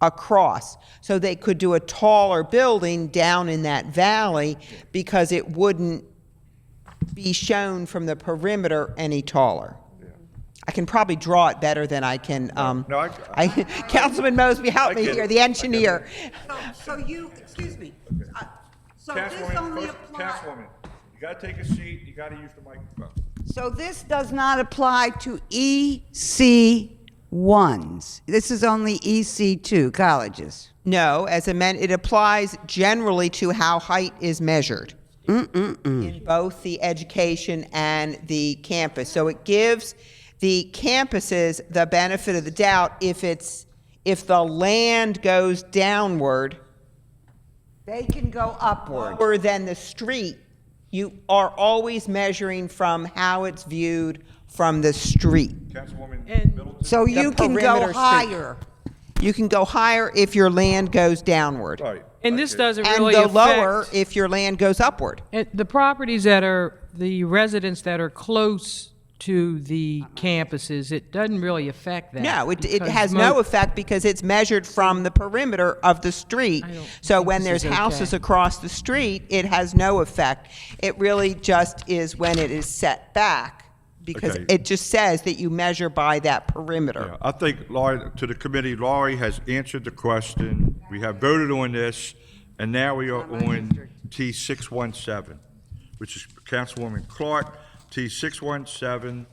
across. So they could do a taller building down in that valley because it wouldn't be shown from the perimeter any taller. I can probably draw it better than I can, No, Councilman Mosby, help me get here, it. the engineer. So you, excuse me, so this Councilwoman, only first, applies, Councilwoman, you gotta take a seat, you gotta use the microphone. so this does not apply to EC1s. This is only EC2 colleges. No, as it applies generally to how height is measured in both the education and the campus. So it gives the campuses the benefit of the doubt if the land goes downward They can go upward. lower than the street, you are always measuring from how it's viewed from the street. Councilwoman And- Middleton? So you can go perimeter street. higher. You can go higher if your land goes downward, Right. And this okay. doesn't and really go affect. lower if your land goes upward. The properties that are, the residents that are close to the campuses, it doesn't really affect that. No, it because has no effect because it's measured from the perimeter of the street. I don't So think when this there's is houses okay. across the street, it has no effect. It really just is when it is set back, because Okay. it just says that you measure by that perimeter. Yeah, I think, Laurie, to the committee, Laurie has answered the question. We have voted on this, and now we are on T 617, which is Councilwoman Clark, T 617,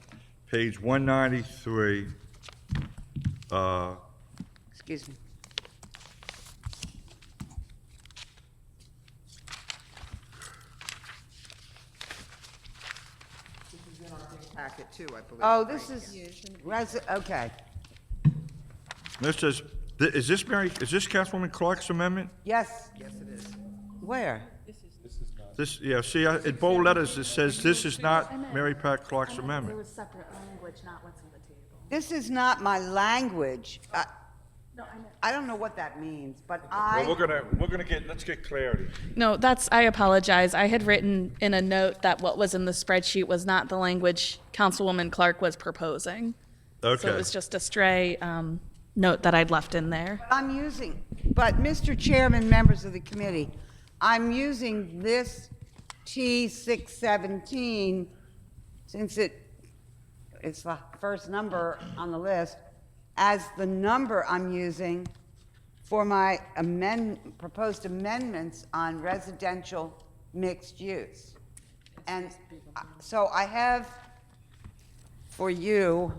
page 193. Excuse me. Packet too, I believe. Oh, this is, okay. Is this Councilwoman Clark's amendment? Yes. Yes, it is. Where? This, yeah, see, in bold letters, it says this is not Mary Pat Clark's amendment. was separate language, not what's on the table. This is not my language. No, I meant. I don't know what that means, but Well, we're gonna let's get clarity. No, I apologize. I had written in a note that what was in the spreadsheet was not the language Councilwoman Clark was proposing. So Okay. it was just a stray note that I'd left in there. But Mr. Chairman, members of the committee, I'm using this T617, since it's the first number on the list, as the number I'm using for my proposed amendments on residential mixed use. And so I have for you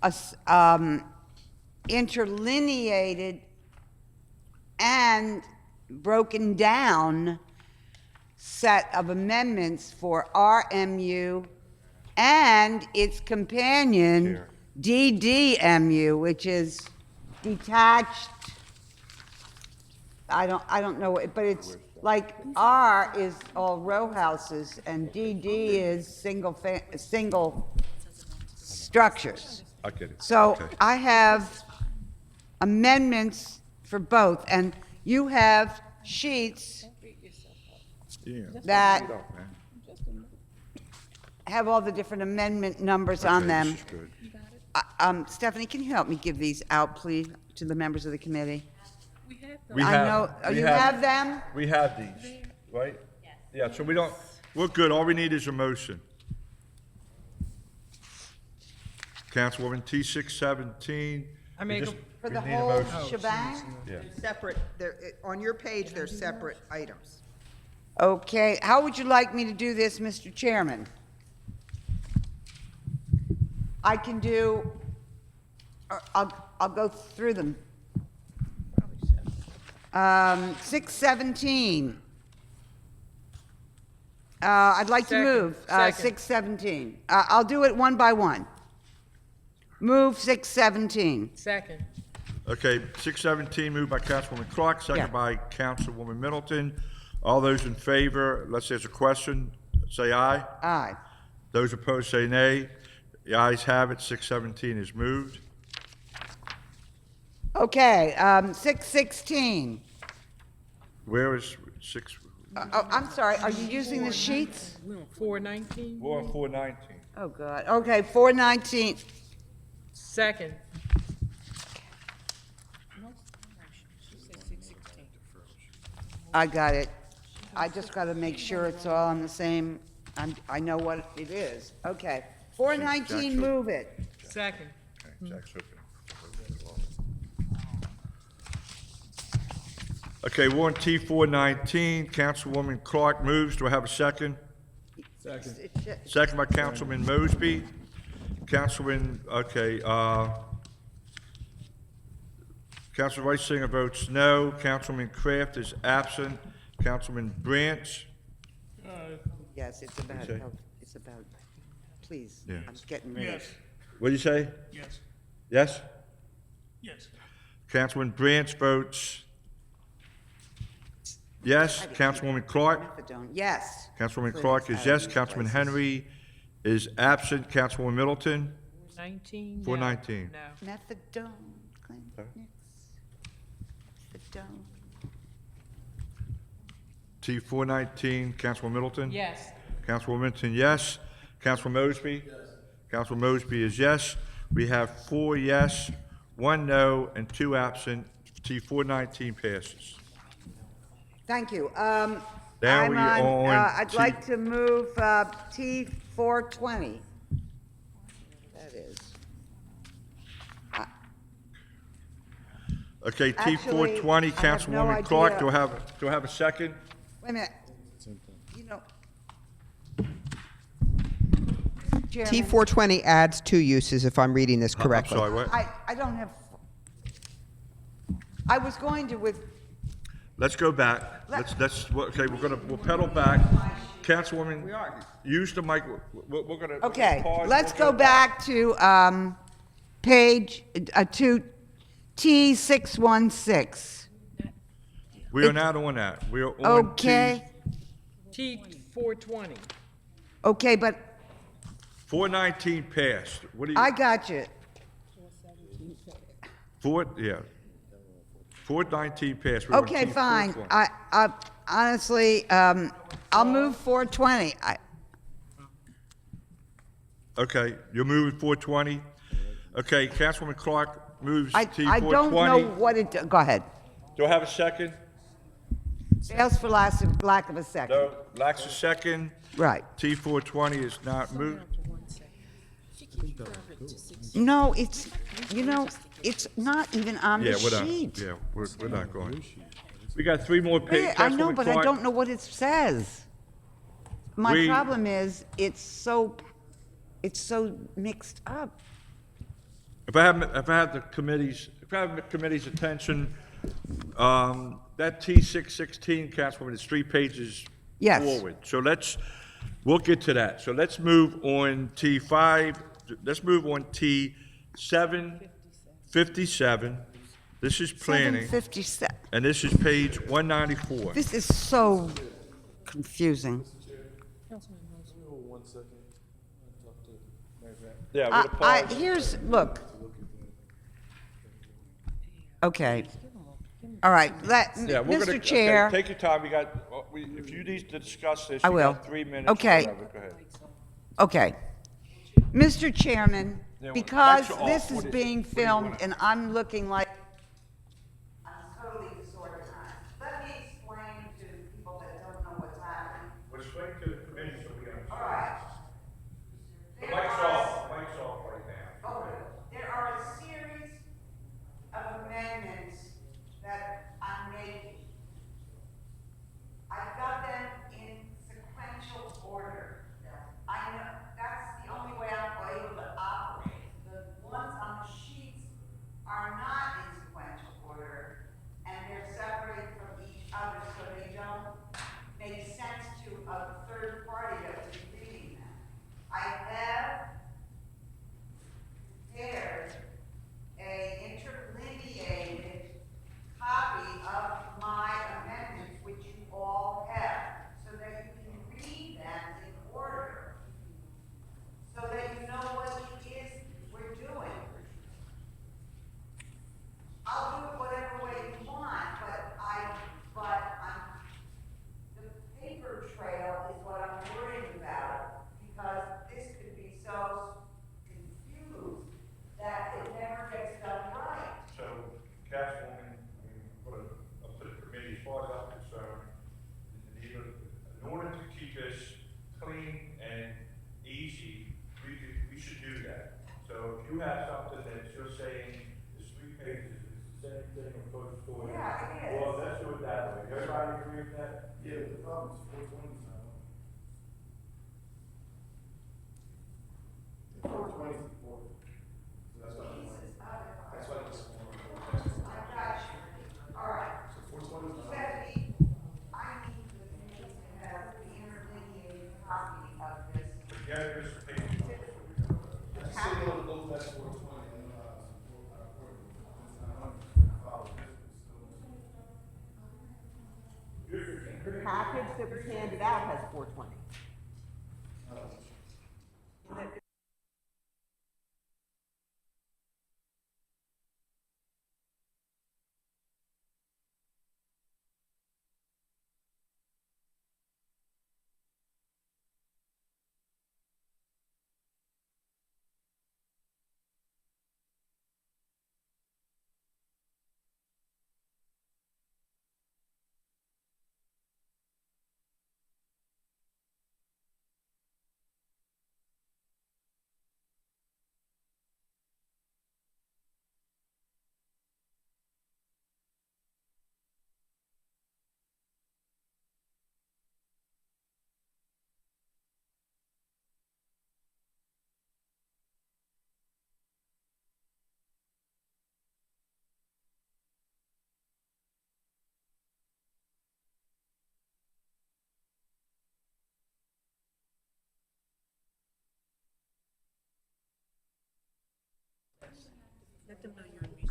a interlineated and broken down set of amendments for RMU and its companion DDMU, which is detached. I don't know, but it's like R is all row houses and DD is single structures. I get it. So Okay. I have amendments for both, and you have sheets Yeah. that Hold up, man. have all the different amendment numbers on Okay, them. this is good. Stephanie, can you help me give these out, please, to the members of the committee? We I have- know, we you have them? We have these, right? Yeah, so we're good. All we need is a motion. Councilwoman T617. I make a- For we the need a whole motion. shebang? Yeah. Separate, on your page, they're separate items. Okay, how would you like me to do this, Mr. Chairman? I can do, or I'll go through them. 617. I'd like to Second. move, Second. 617. I'll do it one by one. Move 617. Second. Okay, 617 moved by Councilwoman Clark, Yeah. second by Councilwoman Middleton. All those in favor, unless there's a question, say aye. Aye. Those opposed say nay. The ayes have it, 617 is moved. Okay, 616. Where is 6? Oh, I'm sorry, are you using the sheets? 419. 419. Oh, God. Okay, 419. Second. I got it. I just got to make sure it's all on the same, I know what it is. Okay. 419, move it. Second. Okay, Jack's open. Okay, we're on T419. Councilwoman Clark moves. Do I have a second? Second by Councilman Mosby. Councilman, okay, Councilman Reisinger votes no. Councilman Kraft is absent. Councilman Branch, Yes, it's about, Okay. it's about, please, Yeah. I'm getting ready. Yes, what do you say? yes, Yes? yes. Councilman Branch votes yes. Councilwoman Clark? Methadone, yes. Councilwoman Please, I is yes. these Councilman places. Henry is absent. Councilwoman Middleton? 19. 419. No. Methadone clinics. Methadone. T419, Councilwoman Middleton? Yes. Councilwoman Middleton, yes. Councilman Mosby? Yes. Councilman Mosby is yes. We have 4 yes, 1 no, and 2 absent. T419 passes. Thank you. Now I'm we on, on I'd T- like to move T420. That is. Okay, Actually, T420, I have no Councilwoman Clark, idea. do I have a second? Wait a minute. You know, Chairman. T420 adds 2 uses, if I'm reading this correctly. I'm sorry, what? I don't have, I was going to with, Let's go back. Okay, we'll pedal back. Councilwoman, use the mic. We're gonna. okay, pause, let's we'll go back to, page, to T616. We are not on that. We are on Okay, T420. okay, but 419 passed. What do you? I got you. 419 passed. We're on Okay, T420. fine. I honestly, I'll move 420. Okay, you're moving 420? Okay, Councilwoman Clark moves I T420. don't know what it, go ahead. Do I have a second? Fails for lack of a second. No, lacks a second. Right. T420 is not moved. No, it's, it's not even on Yeah, the we're not, sheet. yeah, we're not going. We got 3 more pages. Yeah, I know, but I don't know what it says. My We- problem is, it's so mixed up. If I have the committee's attention, that T616, Councilwoman, is 3 pages Yes. forward. So we'll get to that. So let's move on T5, let's move on T757. This is planning, 757. and this is page 194. This is so confusing. Yeah, we're gonna pause. Here's, look. Okay. All right, Yeah, we're gonna, Mr. Chair. okay, take your time. If you need to discuss this, I you will. got 3 minutes. Okay. Whatever. Go ahead. Okay. Mr. Chairman, Yeah, well, because mics are off. this is What is- being what do you filmed want? and I'm looking like I'm totally disorganized, let me explain to people that don't know what's happening. We're explaining to the committee so we understand. All right. The mic's off, the mic's off right now. Okay, there are a series of amendments that I'm making. I've got them in sequential order. I know, that's the only way I'm able to operate. The ones on the sheets are not in sequential order, and they're separated from each other, so they don't make sense to a third party that would be reading them. I have prepared a interlineated copy of my amendments, which you all have, so that you can read them in order, so that you know what it is we're doing. I'll do it whatever way you want, but the paper trail is what I'm worried about, because this could be so confused that it never gets done right. So, Councilwoman, up to the committee, as far as I'm concerned, in order to keep this clean and easy, we should do that. So if you have something that you're saying is 3 pages, it's the same thing approach to it. Yeah, it is. Well, let's do it that way. Everybody agree with that? Yeah, the problem is 420 is not on. 420 is important. So that's why it's All right. So 420 is not on. Stephanie, I need the committee to have the interlineated copy of this. Yeah, there's a page. Just say no to those that's 420 and support our court. It's not on. Follow this. The package that was handed out has 420.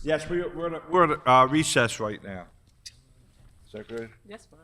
Yes, we're at recess right now. Is that good? That's fine.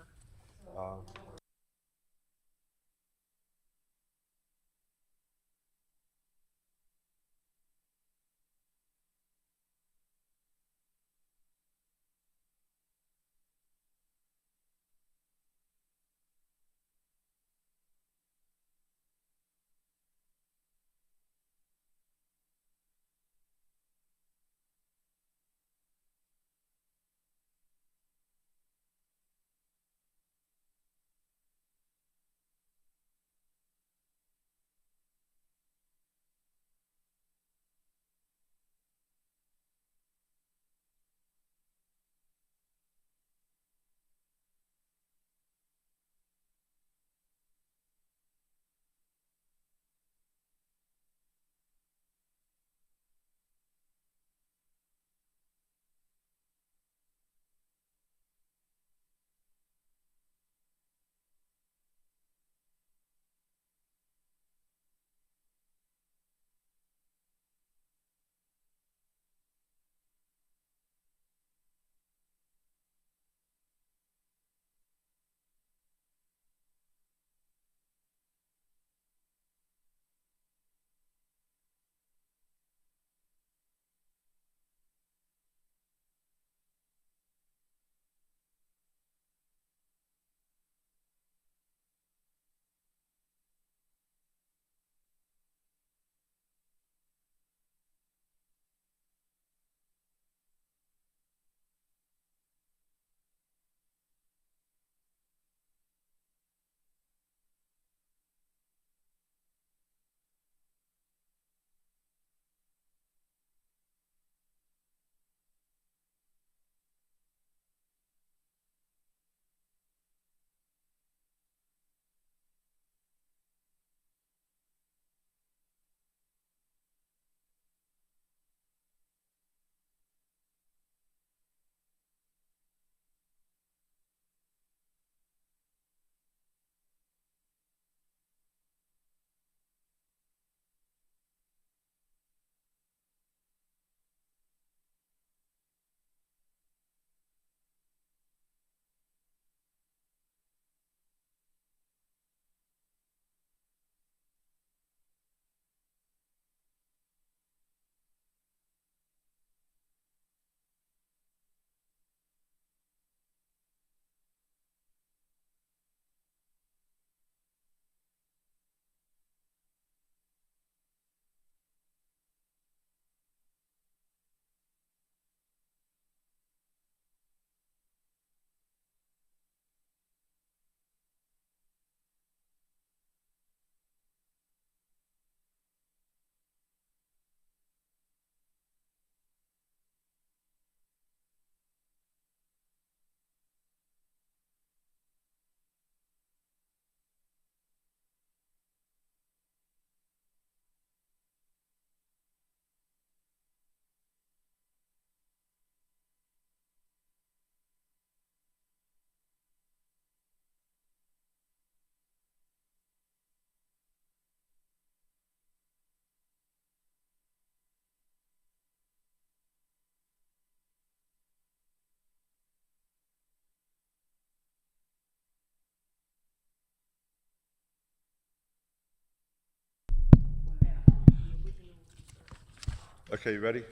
Okay, you ready?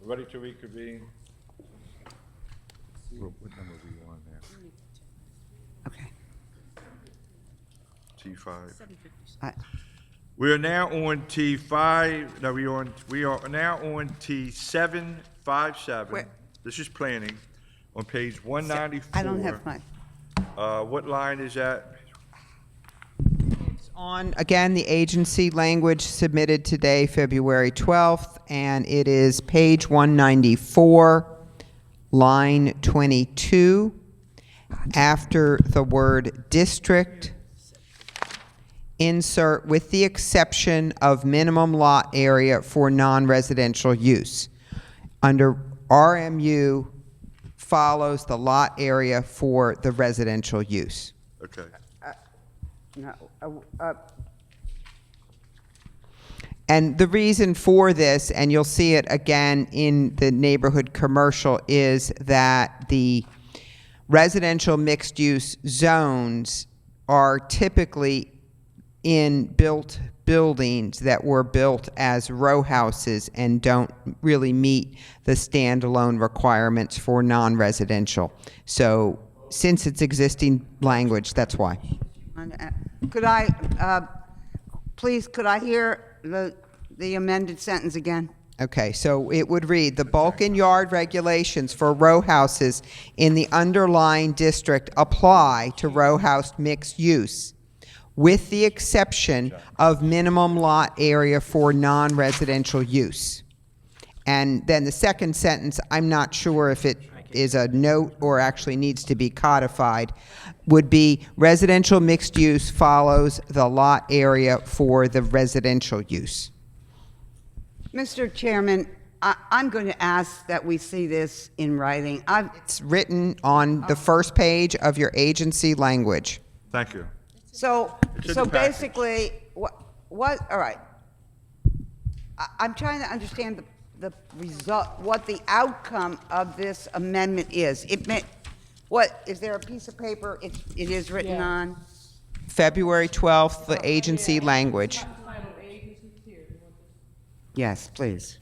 Ready to reconvene? What number are we on now? Okay. T5. I- We are now on T5, no, we are now on T757. Where- This is planning, on page 194. I don't have my, What line is that? It's on, again, the agency language submitted today, February 12th, and it is page 194, line 22. After the word district, insert with the exception of minimum lot area for non-residential use. Under RMU follows the lot area for the residential use. Okay, no, And the reason for this, and you'll see it again in the neighborhood commercial, is that the residential mixed-use zones are typically in built buildings that were built as row houses and don't really meet the standalone requirements for non-residential. So since it's existing language, that's why. Could I, please, could I hear the amended sentence again? Okay, so it would read, the bulk and yard regulations for row houses in the underlying district apply to row house mixed use, with the exception of minimum lot area for non-residential use. And then the second sentence, I'm not sure if it is a note or actually needs to be codified, would be residential mixed use follows the lot area for the residential use. Mr. Chairman, I'm going to ask that we see this in writing. It's written on the first page of your agency language. Thank you. So It's in the package. basically, what, all right. I'm trying to understand the result, what the outcome of this amendment is. It meant, what, is there a piece of paper it is written on? February 12th, the agency language. Yes, please.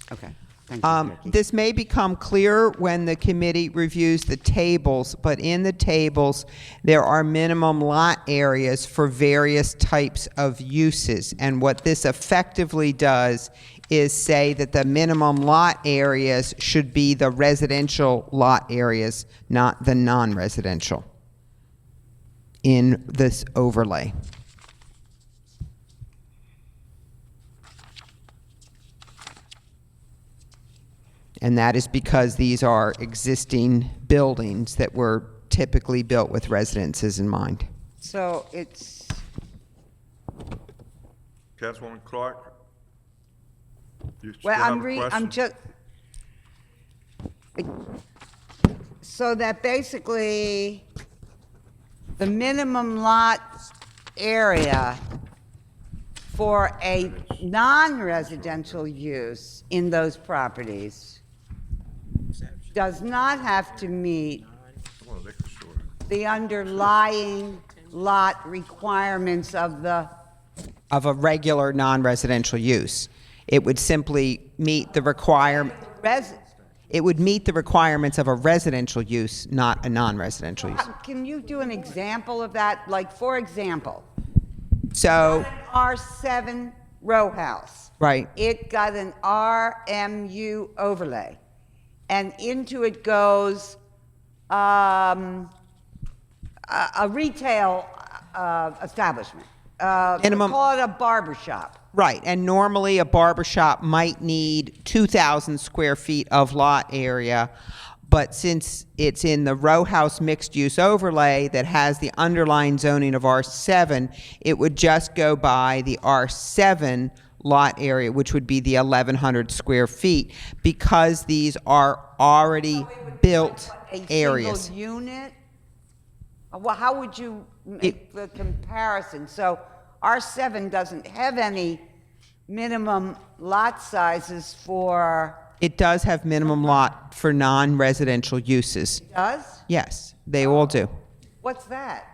Okay, thank you, Jackie. This may become clearer when the committee reviews the tables, but in the tables, there are minimum lot areas for various types of uses. And what this effectively does is say that the minimum lot areas should be the residential lot areas, not the non-residential in this overlay. And that is because these are existing buildings that were typically built with residences in mind. So it's, Councilwoman Clark? You still well, have I'm a question? just, so that basically, the minimum lot area for a non-residential use in those properties does not have to meet I want a liquor store. the underlying lot requirements of the, Of a regular non-residential use. It would simply meet the requirement, res, it would meet the requirements of a residential use, not a non-residential use. can you do an example of that? Like, for example, So, R7 row house. right, It got an RMU overlay, and into it goes a retail establishment. Minimum- Call it a barber shop. right. And normally a barber shop might need 2,000 square feet of lot area. But since it's in the row house mixed use overlay that has the underlying zoning of R7, it would just go by the R7 lot area, which would be the 1,100 square feet, because these are already built areas. A single unit? Well, how would you make the comparison? So R7 doesn't have any minimum lot sizes for, It does have minimum lot for non-residential uses. does? Yes, they all do. What's that?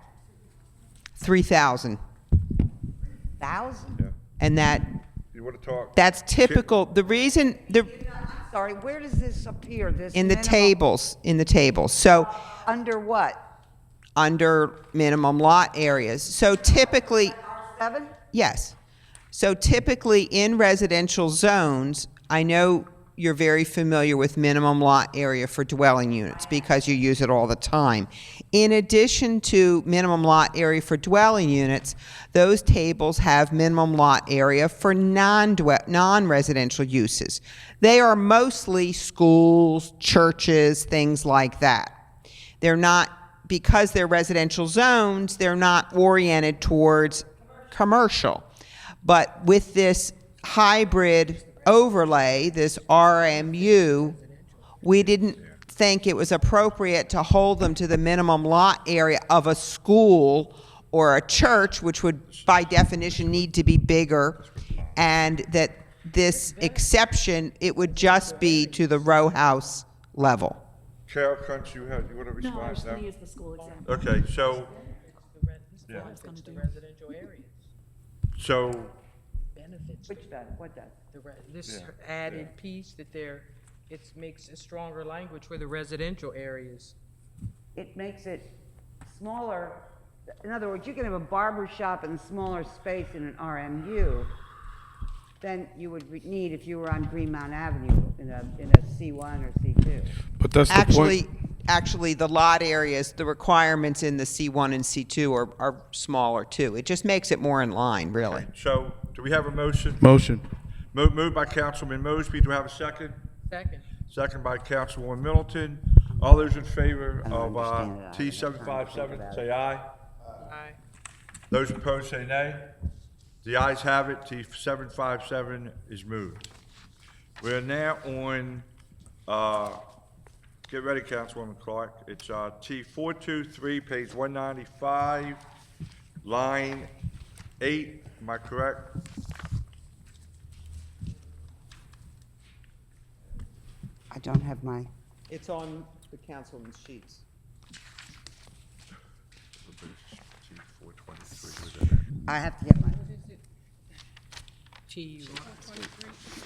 3,000. 1,000? And You want to talk? that's typical. The reason, Sorry, where does this appear, this in the minimum- tables. So Under what? under minimum lot areas. So typically, R7? yes. So typically in residential zones, I know you're very familiar with minimum lot area for dwelling units because you use it all the time. In addition to minimum lot area for dwelling units, those tables have minimum lot area for non-residential uses. They are mostly schools, churches, things like that. They're not, because they're residential zones, they're not oriented towards commercial. But with this hybrid overlay, this RMU, we didn't think it was appropriate to hold them to the minimum lot area of a school or a church, which would by definition need to be bigger, and that this exception, it would just be to the row house level. Carol Kunz, you want to respond No, I was now? going to use the school example. Okay, so, yeah, It's the residential areas. so, Benefits. Which does, what does? This added piece that it makes a stronger language for the residential areas. It makes it smaller. In other words, you can have a barber shop in a smaller space in an RMU than you would need if you were on Greenmount Avenue in a C1 or C2. But that's the point. Actually, the lot areas, the requirements in the C1 and C2 are smaller too. It just makes it more in line, really. so, do we have a motion? Motion. Moved by Councilman Mosby, do we have a second? Second. Second by Councilwoman Middleton. All those in favor of T 757, say aye. Aye. Those opposed, say nay. The ayes have it, T 757 is moved. We're now on, get ready, Councilwoman Clark. It's T 423, page 195, line 8, am I correct? I don't have my, It's on the councilman's sheets. T 423, I have to get my, T.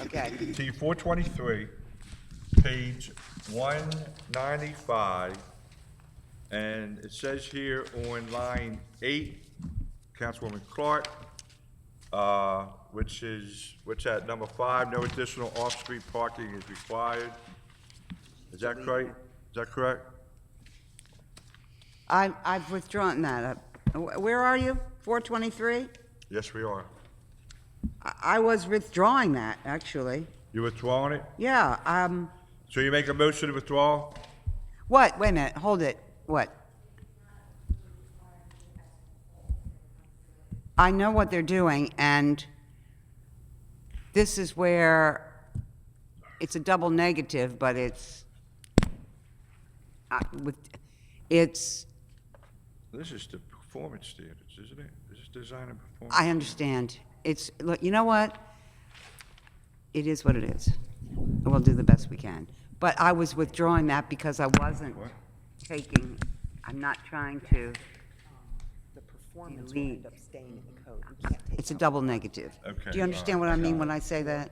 okay. T 423, page 195, and it says here on line 8, Councilwoman Clark, which at number 5, no additional off-street parking is required. Is that correct? Is that correct? I've withdrawn that. Where are you? 423? Yes, we are. I was withdrawing that, actually. You withdrawing it? Yeah, So you make a motion to withdraw? what? Wait a minute, hold it. What? I know what they're doing, and this is where it's a double negative, but it's, it's, This is the performance standards, isn't it? This is design and performance. I understand. It's, look, you know what? It is what it is. We'll do the best we can. But I was withdrawing that because I wasn't What? taking, I'm not trying to The performance will end up staying in the code. You can't take It's a double negative. Okay, Do you understand what I mean when I say that?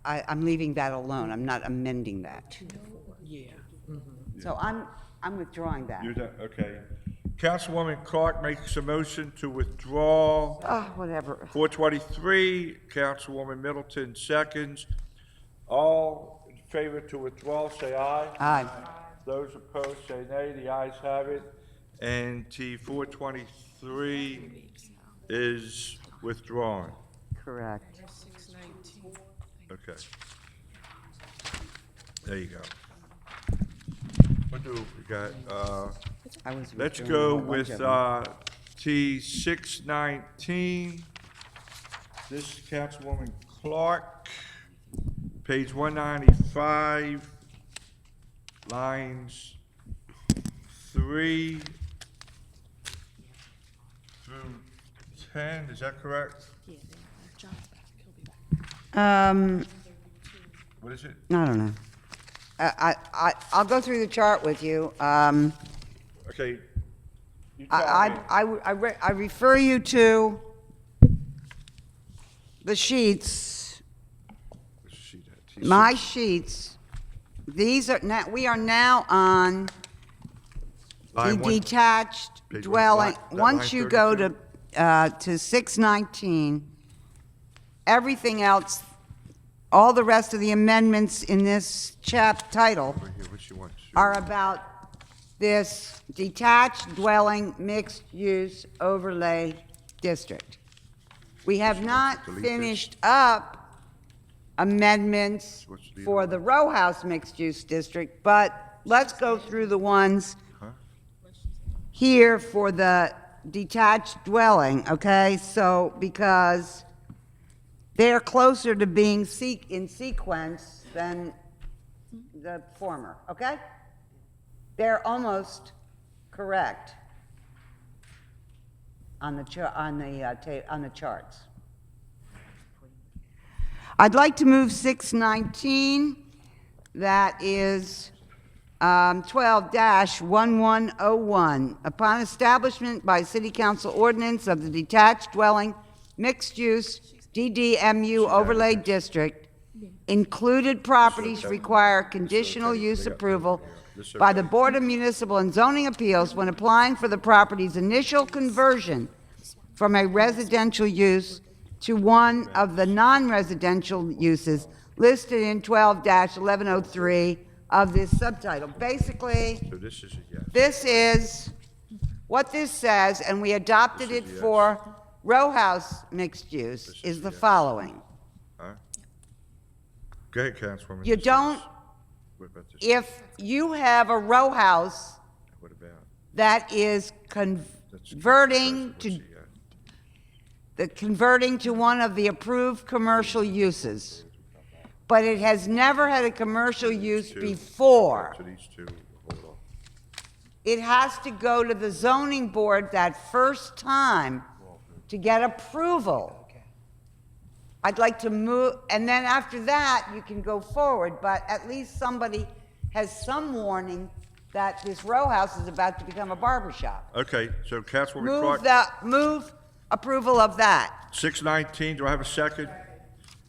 I'm leaving that alone. I'm not amending that. Yeah. So I'm withdrawing that. You're done, okay. Councilwoman Clark makes a motion to withdraw Whatever. 423, Councilwoman Middleton seconds. All in favor to withdraw, say aye. Aye. Those opposed, say nay. The ayes have it. And T 423 is withdrawn. Correct. Okay. There you go. What do we got? I was Let's withdrawing go a bunch with of them. T 619. This is Councilwoman Clark, page 195, lines 3 through 10. Is that correct? Yeah, John's back. He'll be back. What is it? I don't know. I'll go through the chart with you. Okay. You tell me. I refer you to the sheets, Where's the sheet at? T my sheets. These are now, we are now on the Line one- detached page one, dwelling. line- that Once line you go 32? to 619, everything else, all the rest of the amendments in this title Right here, what she wants. are about this detached dwelling mixed-use overlay district. We have not delete this? finished up amendments What's the for the row house mixed-use district, but let's go through the ones Huh? here for the detached dwelling, okay? So, because they're closer to being in sequence than the former, okay? They're almost correct. on the on the charts. I'd like to move 619, that is 12-1101. Upon establishment by City Council ordinance of the detached dwelling mixed-use DDMU overlay district, included properties require conditional use approval by the Board of Municipal and Zoning Appeals when applying for the property's initial conversion from a residential use to one of the non-residential uses listed in 12-1103 of this subtitle. Basically, So this is a yes. this is what this says, and we adopted it for row house mixed use, is the following. All right. Go ahead, Councilwoman. You This don't, is- What about this? if you have a row house What about? that is That's- converting What's to, the yes? converting to one of the approved commercial uses, but it has never had a commercial use before, So these two, hold on. it has to go to the zoning board that first time to get approval. I'd like to move, and then after that, you can go forward, but at least somebody has some warning that this row house is about to become a barber shop. Okay, so Councilwoman Clark. Move approval of that. 619, do I have a second?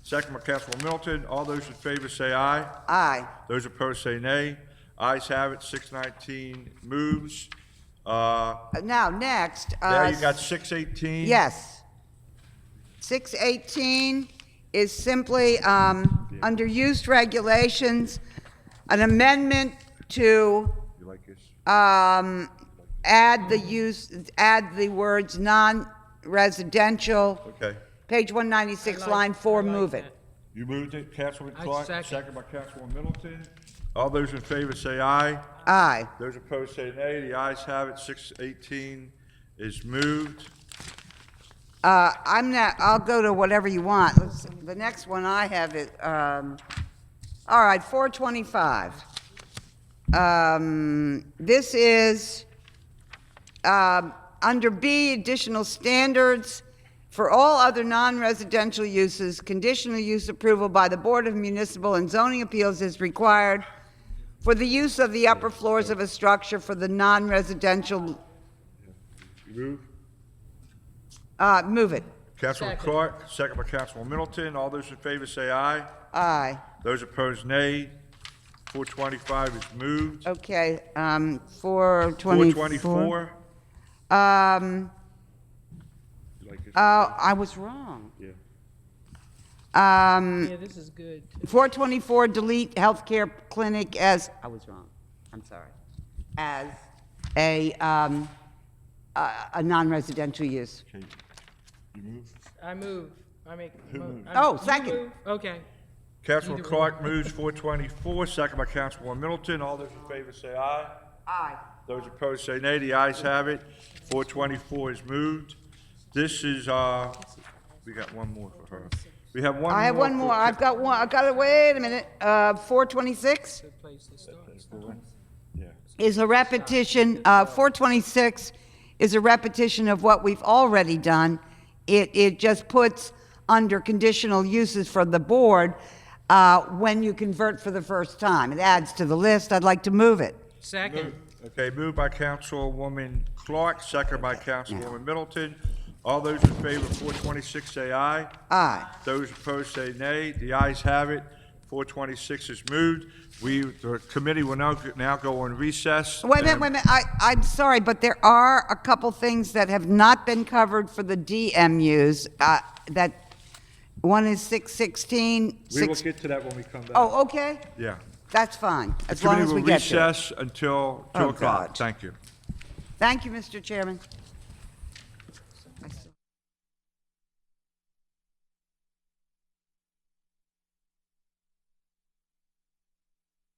Second by Councilwoman Middleton. All those in favor say aye. Aye. Those opposed say nay. Ayes have it, 619 moves. Now Now, next. you got 618. Yes. 618 is simply, under use regulations, an amendment to, You like this? add the words non-residential. Okay. Page 196, line 4, move it. You moved it, Councilwoman I Clark, second. second by Councilwoman Middleton. All those in favor say aye. Aye. Those opposed say nay. The ayes have it, 618 is moved. I'll go to whatever you want. Let's see. The next one I have is, all right, 425. This is, under B, additional standards for all other non-residential uses, conditional use approval by the Board of Municipal and Zoning Appeals is required for the use of the upper floors of a structure for the non-residential, You move. move it. Councilwoman Clark, second by Councilwoman Middleton. All those in favor say aye. Aye. Those opposed, nay. 425 is moved. Okay, 424. 424. You like this? I was wrong. Yeah. Yeah, this is good. 424, delete healthcare clinic as, I was wrong, I'm sorry, as a non-residential use. Okay. You move. I move. I make. Oh, second. You move. Okay. Councilwoman Clark moves 424, second by Councilwoman Middleton. All those in favor say aye. Aye. Those opposed say nay. The ayes have it. 424 is moved. This is, we got one more for her. We have one more. I have one more, I've got one, wait a minute, 426 Place to start. Yeah. is a repetition, 426 is a repetition of what we've already done. It just puts under conditional uses for the board, when you convert for the first time. It adds to the list, I'd like to move it. Second. Okay, moved by Councilwoman Clark, second by Councilwoman Middleton. All those in favor of 426 say aye. Aye. Those opposed say nay. The ayes have it. 426 is moved. The committee will now go on recess. Wait a minute, I'm sorry, but there are a couple things that have not been covered for the DMUs, that, one is 616. We will get to that when we come back. Oh, okay, Yeah. that's fine, The as long committee as we will get to it. recess until 2 Oh, o'clock. God. Thank you. Thank you, Mr. Chairman. I still